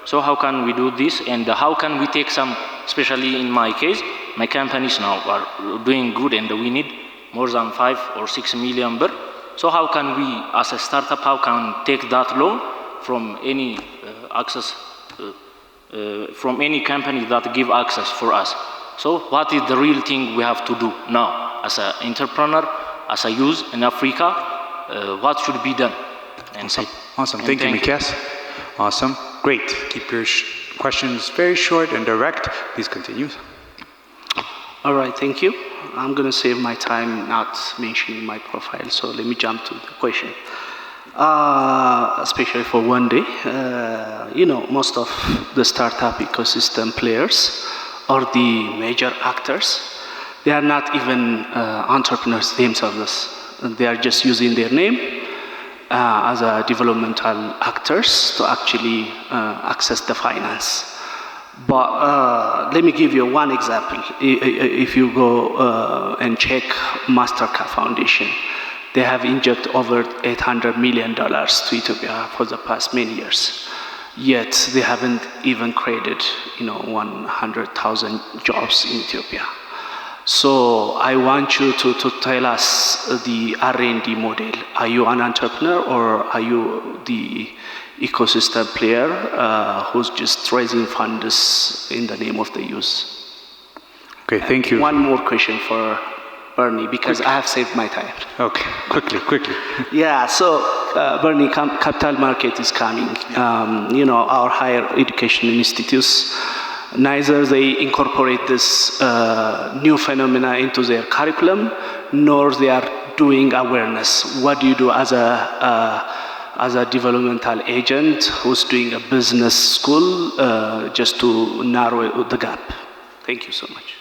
So how can we do this? And how can we take some, especially in my case, my companies now are doing good and we need more than 5 or 6 million birr. So how can we, as a startup, how can take that loan from any access, from any company that give access for us? So what is the real thing we have to do now as an entrepreneur, as a youth in Africa? What should be done? Awesome. Thank you, Mikias. Awesome. Great. Keep your questions very short and direct. Please continue. All right, thank you. I'm going to save my time not mentioning my profile, so let me jump to the question. Especially for one day, you know, most of the startup ecosystem players or the major actors, they are not even entrepreneurs themselves. They are just using their name as a developmental actors to actually access the finance. But let me give you one example. If you go and check Mastercard Foundation, they have injected over $800 million to Ethiopia for the past many years. Yet they haven't even created, 100,000 jobs in Ethiopia. So I want you to tell us the R&D model. Are you an entrepreneur or are you the ecosystem player who's just raising funds in the name of the youth? Okay, thank you. One more question for Bernie, because I have saved my time. Okay, quickly. Yeah, so Bernie, capital market is coming. Our higher education institutes, neither they incorporate this new phenomena into their curriculum, nor they are doing awareness. What do you do as a developmental agent who's doing a business school just to narrow the gap? Thank you so much.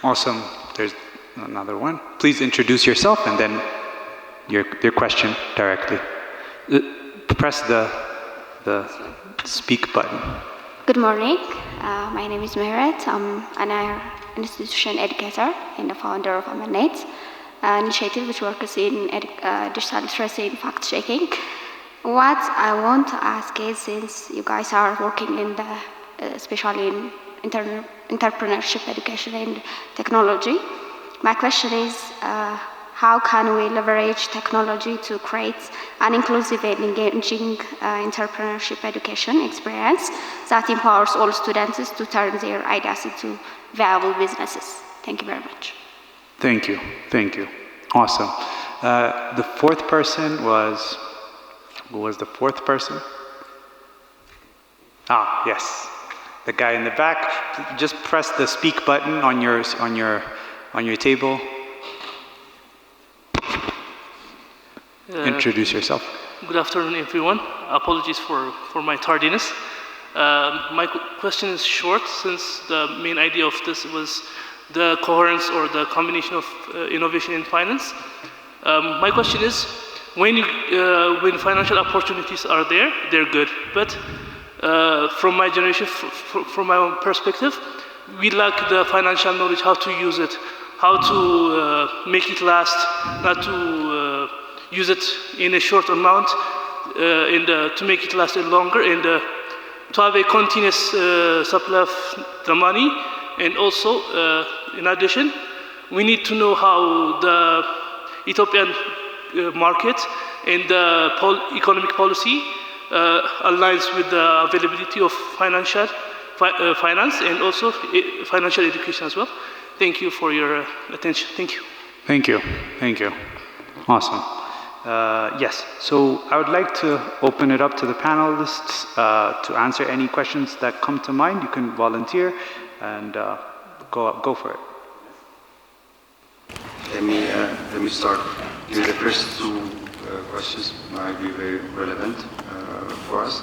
Awesome. There's another one. Please introduce yourself and then your question directly. Press the speak button. Good morning. My name is Mehret. I'm an institution educator and the founder of Enderase, an initiative which works in digital literacy and fact-checking. What I want to ask is, since you guys are working in the, especially in entrepreneurship, education, and technology, my question is, how can we leverage technology to create an inclusive and engaging entrepreneurship education experience that empowers all students to turn their ideas into viable businesses? Thank you very much. Thank you. Thank you. Awesome. The fourth person was, who was the fourth person? Ah, yes. The guy in the back. Just press the speak button on your table. Introduce yourself. Good afternoon, everyone. Apologies for my tardiness. My question is short, since the main idea of this was the coherence or the combination of innovation and finance. My question is, when financial opportunities are there, they're good. But from my generation, from my own perspective, we lack the financial knowledge, how to use it, how to make it last, not to use it in a short amount, to make it last longer, and to have a continuous supply of the money. And also, in addition, we need to know how the Ethiopian market and the economic policy aligns with the availability of finance and also financial education as well. Thank you for your attention. Thank you. Thank you. Thank you. Awesome. Yes, so I would like to open it up to the panelists to answer any questions that come to mind. You can volunteer and go for it. Let me start. The first two questions might be very relevant for us.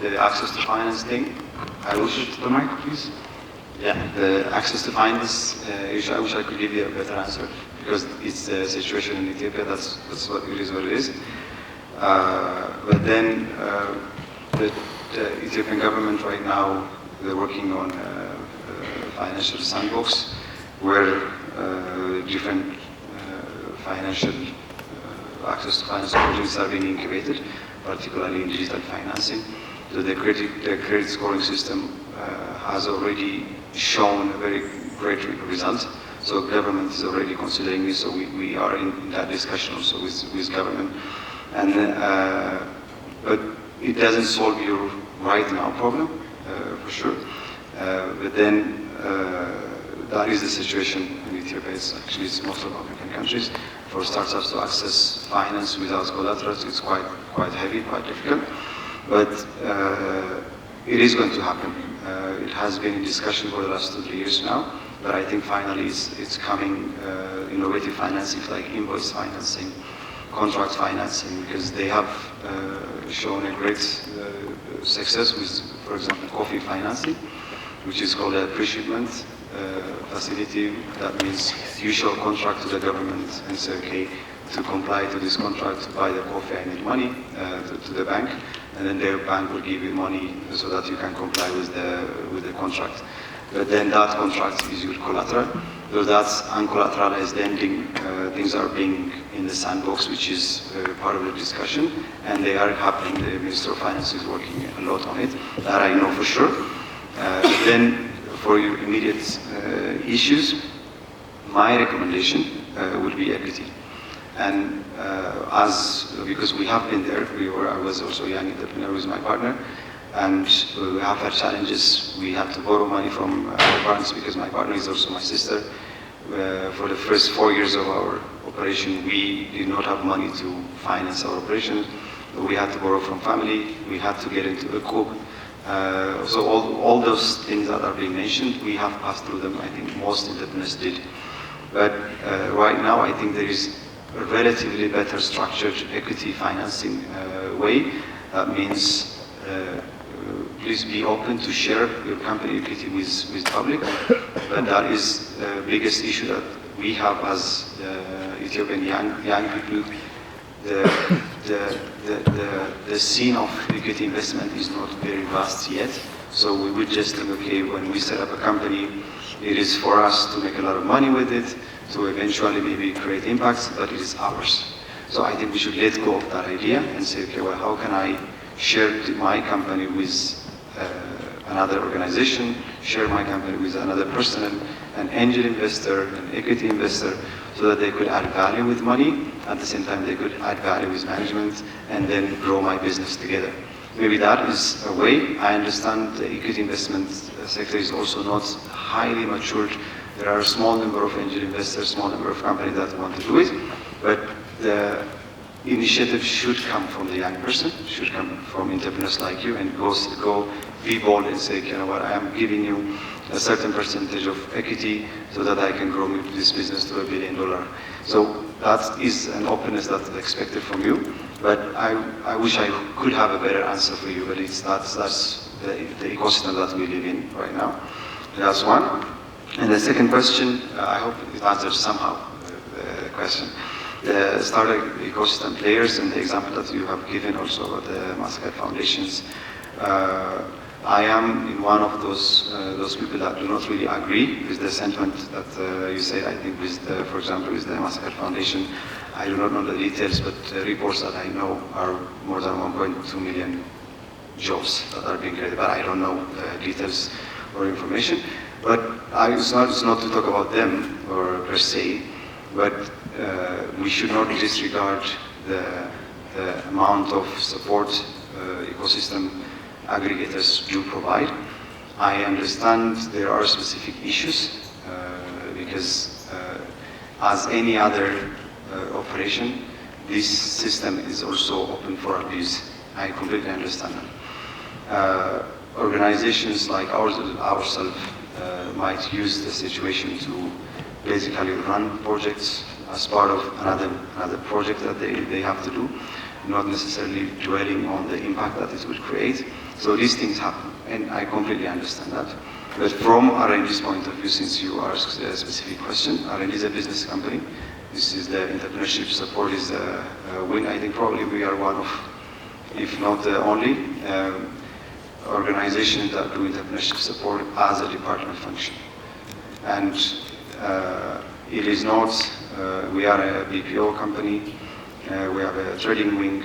The access to finance thing. I wish the mic, please. Yeah, the access to finance issue. I wish I could give you a better answer, because it's the situation in Ethiopia. That's what it is. What it is. But then the Ethiopian government right now, they're working on financial sandbox, where different financial access to finance opportunities are being incubated, particularly in digital financing. So the credit scoring system has already shown a very great result. So government is already considering this. So we are in that discussion also with government. And but it doesn't solve your right now problem for sure. But then that is the situation in Ethiopia. It's most of African countries. For startups to access finance without collateral, it's quite heavy, quite difficult. But it is going to happen. It has been in discussion for the last 2-3 years now. But I think finally it's coming. Innovative financing like invoice financing, contract financing, because they have shown a great success with, for example, coffee financing, which is called a pre-shipment facility. That means you show a contract to the government and say, okay, to comply to this contract, to buy the coffee, I need money to the bank, and then the bank will give you money so that you can comply with the contract. But then that contract is your collateral. So that's uncollateralized lending. Things are being in the sandbox, which is part of the discussion, and they are happening. The Minister of Finance is working a lot on it. That I know for sure. Then for your immediate issues, my recommendation would be equity. And because we have been there, I was also a young entrepreneur with my partner, and we have had challenges. We had to borrow money from our parents, because my partner is also my sister. For the first 4 years of our operation, we did not have money to finance our operation. We had to borrow from family. We had to get into a co-op. So all those things that are being mentioned, we have passed through them. I think most entrepreneurs did. But right now, I think there is a relatively better structured equity financing way. That means please be open to share your company equity with public. But that is the biggest issue that we have as Ethiopian young people. The scene of equity investment is not very vast yet. So we would just think, okay, when we set up a company, it is for us to make a lot of money with it, to eventually maybe create impacts, but it is ours. So I think we should let go of that idea and say, okay, well, how can I share my company with another organization, share my company with another person, an angel investor, an equity investor, so that they could add value with money. At the same time, they could add value with management and then grow my business together. Maybe that is a way. I understand the equity investment sector is also not highly matured. There are a small number of angel investors, small number of companies that want to do it, but the initiative should come from the young person, should come from entrepreneurs like you, and go be bold and say, you know what, I am giving you a certain percentage of equity so that I can grow this business to $1 billion. So that is an openness that's expected from you. But I wish I could have a better answer for you, but that's the ecosystem that we live in right now. That's one. And the second question, I hope it answers somehow the question. The startup ecosystem players and the example that you have given also about the Mastercard Foundations. I am in one of those people that do not really agree with the sentiment that you said. I think with the, for example, with the Mastercard Foundation, I do not know the details, but the reports that I know are more than 1.2 million jobs that are being created, but I don't know the details or information. But it's not to talk about them or per se, but we should not disregard the amount of support ecosystem aggregators do provide. I understand there are specific issues because as any other operation, this system is also open for abuse. I completely understand that. Organizations like ourselves might use the situation to basically run projects as part of another project that they have to do, not necessarily dwelling on the impact that it will create. So these things happen, and I completely understand that. But from R&D's point of view, since you asked a specific question, R&D is a business company. This is the entrepreneurship support is a wing. I think probably we are one of, if not the only, organization that do entrepreneurship support as a department function. And it is not, we are a BPO company, we have a trading wing,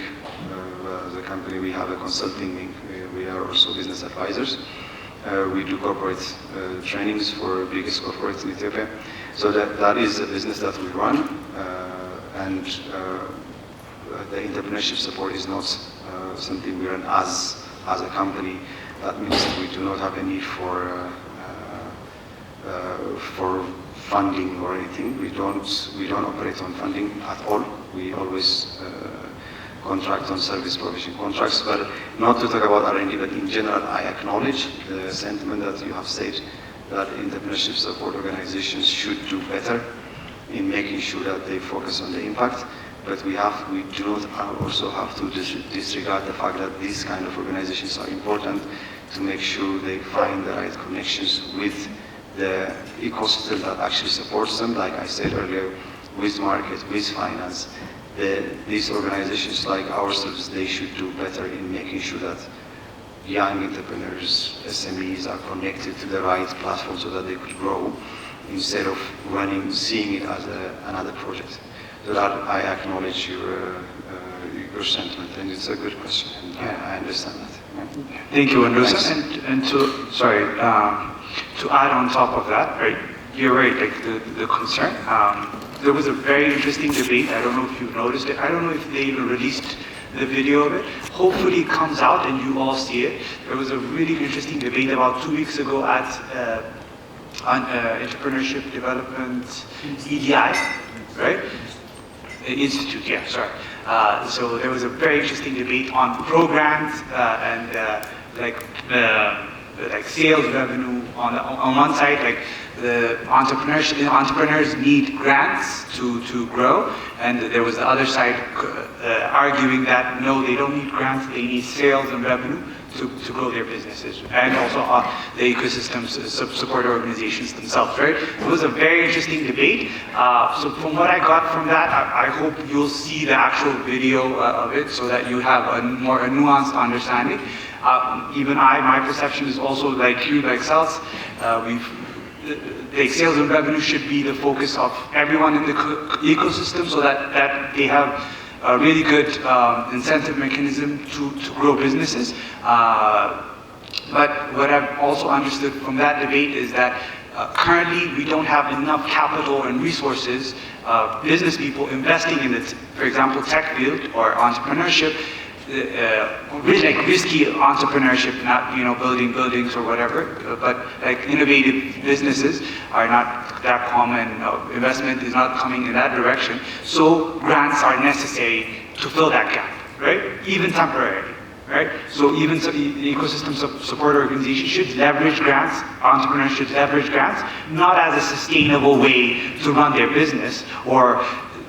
as a company we have a consulting wing, we are also business advisors. We do corporate trainings for biggest corporates in Ethiopia. So that is a business that we run, and the entrepreneurship support is not something we run as a company. That means we do not have a need for funding or anything. We don't operate on funding at all. We always contract on service provision contracts. But not to talk about R&D, but in general, I acknowledge the sentiment that you have said that entrepreneurship support organizations should do better in making sure that they focus on the impact. But we do not also have to disregard the fact that these kind of organizations are important to make sure they find the right connections with the ecosystem that actually supports them. Like I said earlier, with market, with finance, these organizations like ourselves, they should do better in making sure that young entrepreneurs, SMEs are connected to the right platform so that they could grow instead of seeing it as another project. So that I acknowledge your sentiment, and it's a good question, and I understand that. Yeah. Thank you, Enderase. And to add on top of that, right, you're right, like the concern. There was a very interesting debate. I don't know if you've noticed it. I don't know if they even released the video of it. Hopefully it comes out and you all see it. There was a really interesting debate about 2 weeks ago at Entrepreneurship Development EDI, right? Institute, yeah, sorry. So there was a very interesting debate on programs and like sales revenue on one side, like the entrepreneurs need grants to grow, and there was the other side arguing that no, they don't need grants, they need sales and revenue to grow their businesses, and also the ecosystems support organizations themselves, right? It was a very interesting debate. So from what I got from that, I hope you'll see the actual video of it so that you have a nuanced understanding. Even my perception is also like you, like Sal's, the sales and revenue should be the focus of everyone in the ecosystem so that they have a really good incentive mechanism to grow businesses. But what I've also understood from that debate is that currently we don't have enough capital and resources, business people investing in the, for example, tech field or entrepreneurship, really like risky entrepreneurship, not building buildings or whatever, but like innovative businesses are not that common. Investment is not coming in that direction. So grants are necessary to fill that gap, right? Even temporarily. Right? So even the ecosystem support organization should leverage grants, entrepreneurs should leverage grants, not as a sustainable way to run their business, or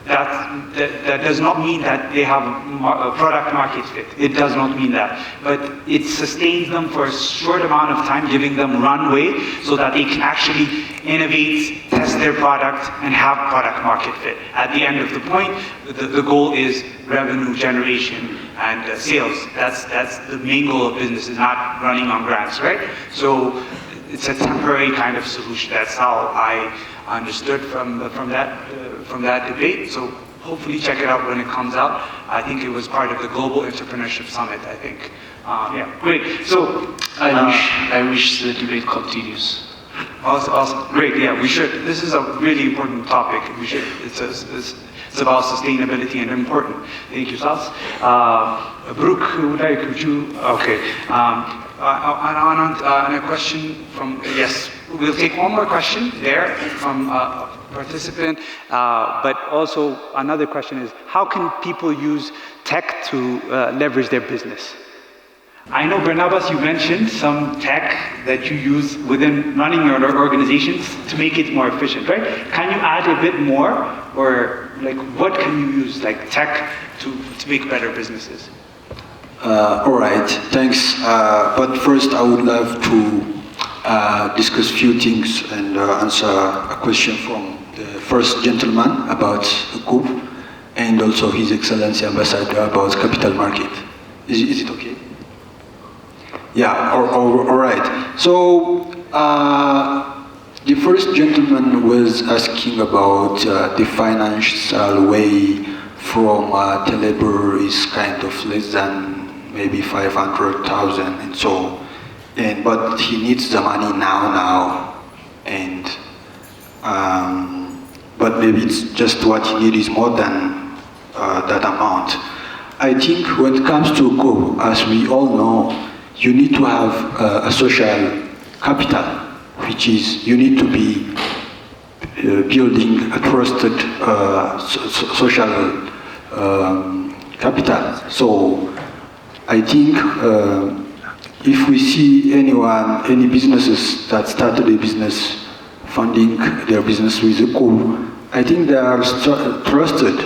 that does not mean that they have a product market fit. It does not mean that. But it sustains them for a short amount of time, giving them runway so that they can actually innovate, test their product, and have product market fit. At the end of the point, the goal is revenue generation and sales. That's the main goal of business, is not running on grants, right? So it's a temporary kind of solution. That's how I understood from that debate. So hopefully check it out when it comes out. I think it was part of the Global Entrepreneurship Summit, I think. Yeah, great. So I wish the debate continues. Awesome. Great. Yeah, we should. This is a really important topic. We should. It's about sustainability and important. Thank you, Sals. Brooke, would you? Okay. On a question from, yes, we'll take one more question there from a participant, But also another question is, how can people use tech to leverage their business? I know, Barnabas, you mentioned some tech that you use within running your organizations to make it more efficient, right? Can you add a bit more, or like what can you use, like tech, to make better businesses? All right, thanks. But first, I would love to discuss a few things and answer a question from the first gentleman about the coup, and also His Excellency Ambassador about capital market. Is it okay? Yeah, all right. So, the first gentleman was asking about the financial way from the labor is kind of less than maybe 500,000 and so, but he needs the money now, and but maybe it's just what he needs is more than that amount. I think when it comes to go, as we all know, you need to have a social capital, which is you need to be building a trusted social capital. So I think if we see any businesses that started a business funding their business with a coup, I think they are trusted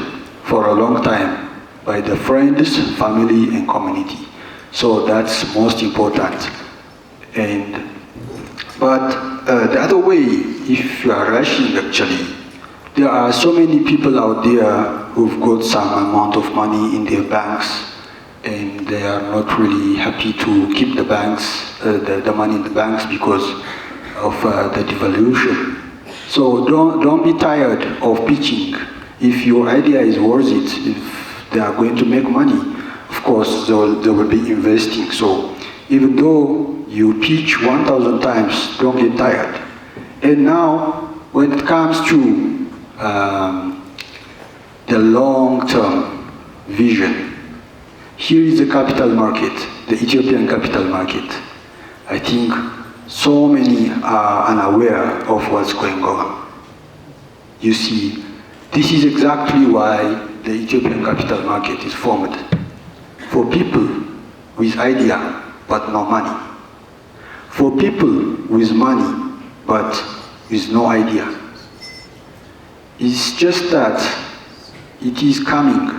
for a long time by the friends, family, and community. So that's most important. But the other way, if you are rushing actually, there are so many people out there who've got some amount of money in their banks, and they are not really happy to keep the banks, the money in the banks because of the devaluation. So don't be tired of pitching. If your idea is worth it, if they are going to make money, of course, they will be investing. So even though you pitch 1,000 times, don't get tired. And now, when it comes to the long-term vision, here is the capital market, the Ethiopian capital market. I think so many are unaware of what's going on. You see, this is exactly why the Ethiopian capital market is formed. For people with idea but no money. For people with money but with no idea. It's just that it is coming,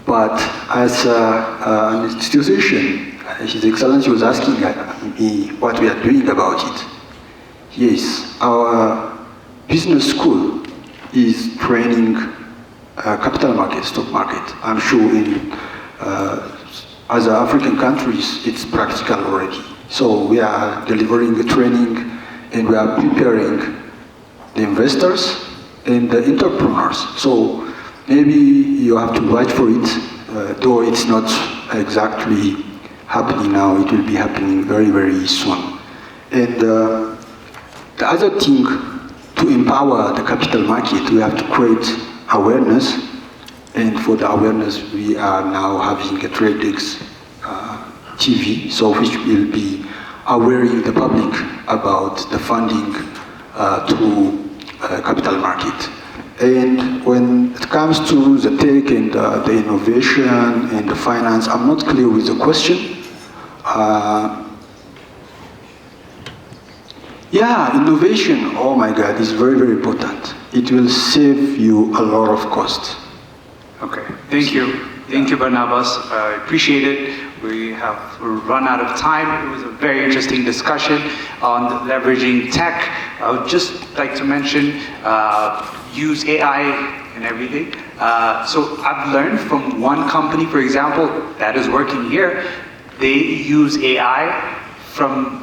but as an institution, His Excellency was asking me what we are doing about it. Yes, our business school is training capital market, stock market. I'm sure in other African countries, it's practical already. So we are delivering the training, and we are preparing the investors and the entrepreneurs. So maybe you have to wait for it, though it's not exactly happening now, it will be happening very, very soon. And the other thing, to empower the capital market, we have to create awareness. And for the awareness, we are now having a TradeX TV, so which will be awareing the public about the funding to capital market. And when it comes to the tech and the innovation and the finance, I'm not clear with the question. Yeah, innovation, oh my God, is very, very important. It will save you a lot of cost. Okay, thank you. Thank you, Barnabas. I appreciate it. We have run out of time. It was a very interesting discussion on leveraging tech. I would just like to mention, use AI and everything. So I've learned from one company, for example, that is working here. They use AI from,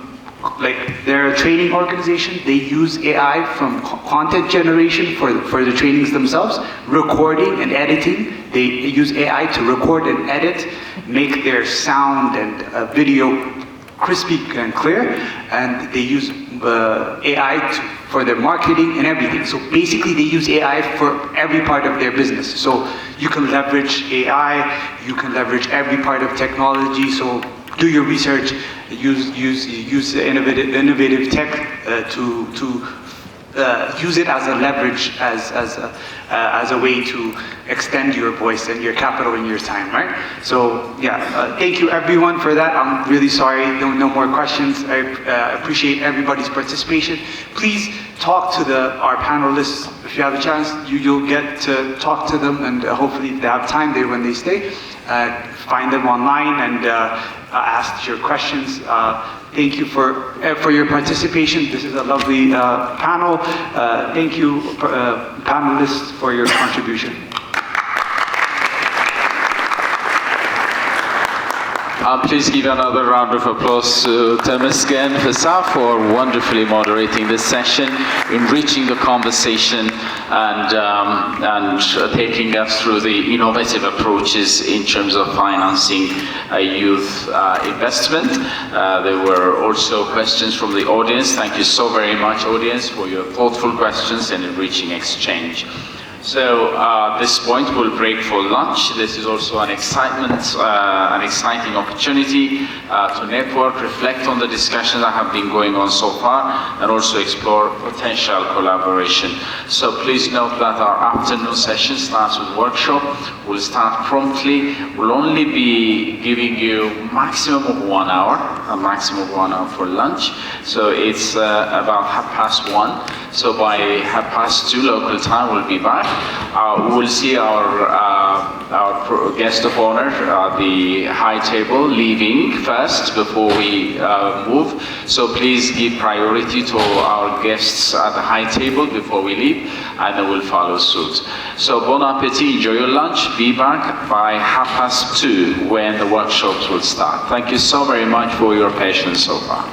like, they're a training organization. They use AI from content generation for the trainings themselves, recording and editing. They use AI to record and edit, make their sound and video crispy and clear, and they use AI for their marketing and everything. So basically they use AI for every part of their business. So you can leverage AI, you can leverage every part of technology. So do your research, use innovative tech to use it as a leverage, as a way to extend your voice and your capital and your time, right? So yeah, thank you everyone for that. I'm really sorry, no more questions. I appreciate everybody's participation. Please talk to our panelists. If you have a chance, you'll get to talk to them, and hopefully if they have time when they stay, find them online and ask your questions. Thank you for your participation. This is a lovely panel. Thank you, panelists, for your contribution. Please give another round of applause to Temesgen Fesa for wonderfully moderating this session, enriching the conversation, and taking us through the innovative approaches in terms of financing youth investment. There were also questions from the audience. Thank you so very much, audience, for your thoughtful questions and enriching exchange. So at this point, we'll break for lunch. This is also an exciting opportunity to network, reflect on the discussions that have been going on so far, and also explore potential collaboration. So please note that our afternoon session starts with workshop. We'll start promptly. We'll only be giving you maximum of 1 hour, a maximum of 1 hour for lunch. So it's about 1:30. So by 2:30 local time, we'll be back. We'll see our guest of honor, the high table, leaving first before we move. So please give priority to our guests at the high table before we leave, and then we'll follow suit. So bon appetit, enjoy your lunch. Be back by 2:30 when the workshops will start. Thank you so very much for your patience so far.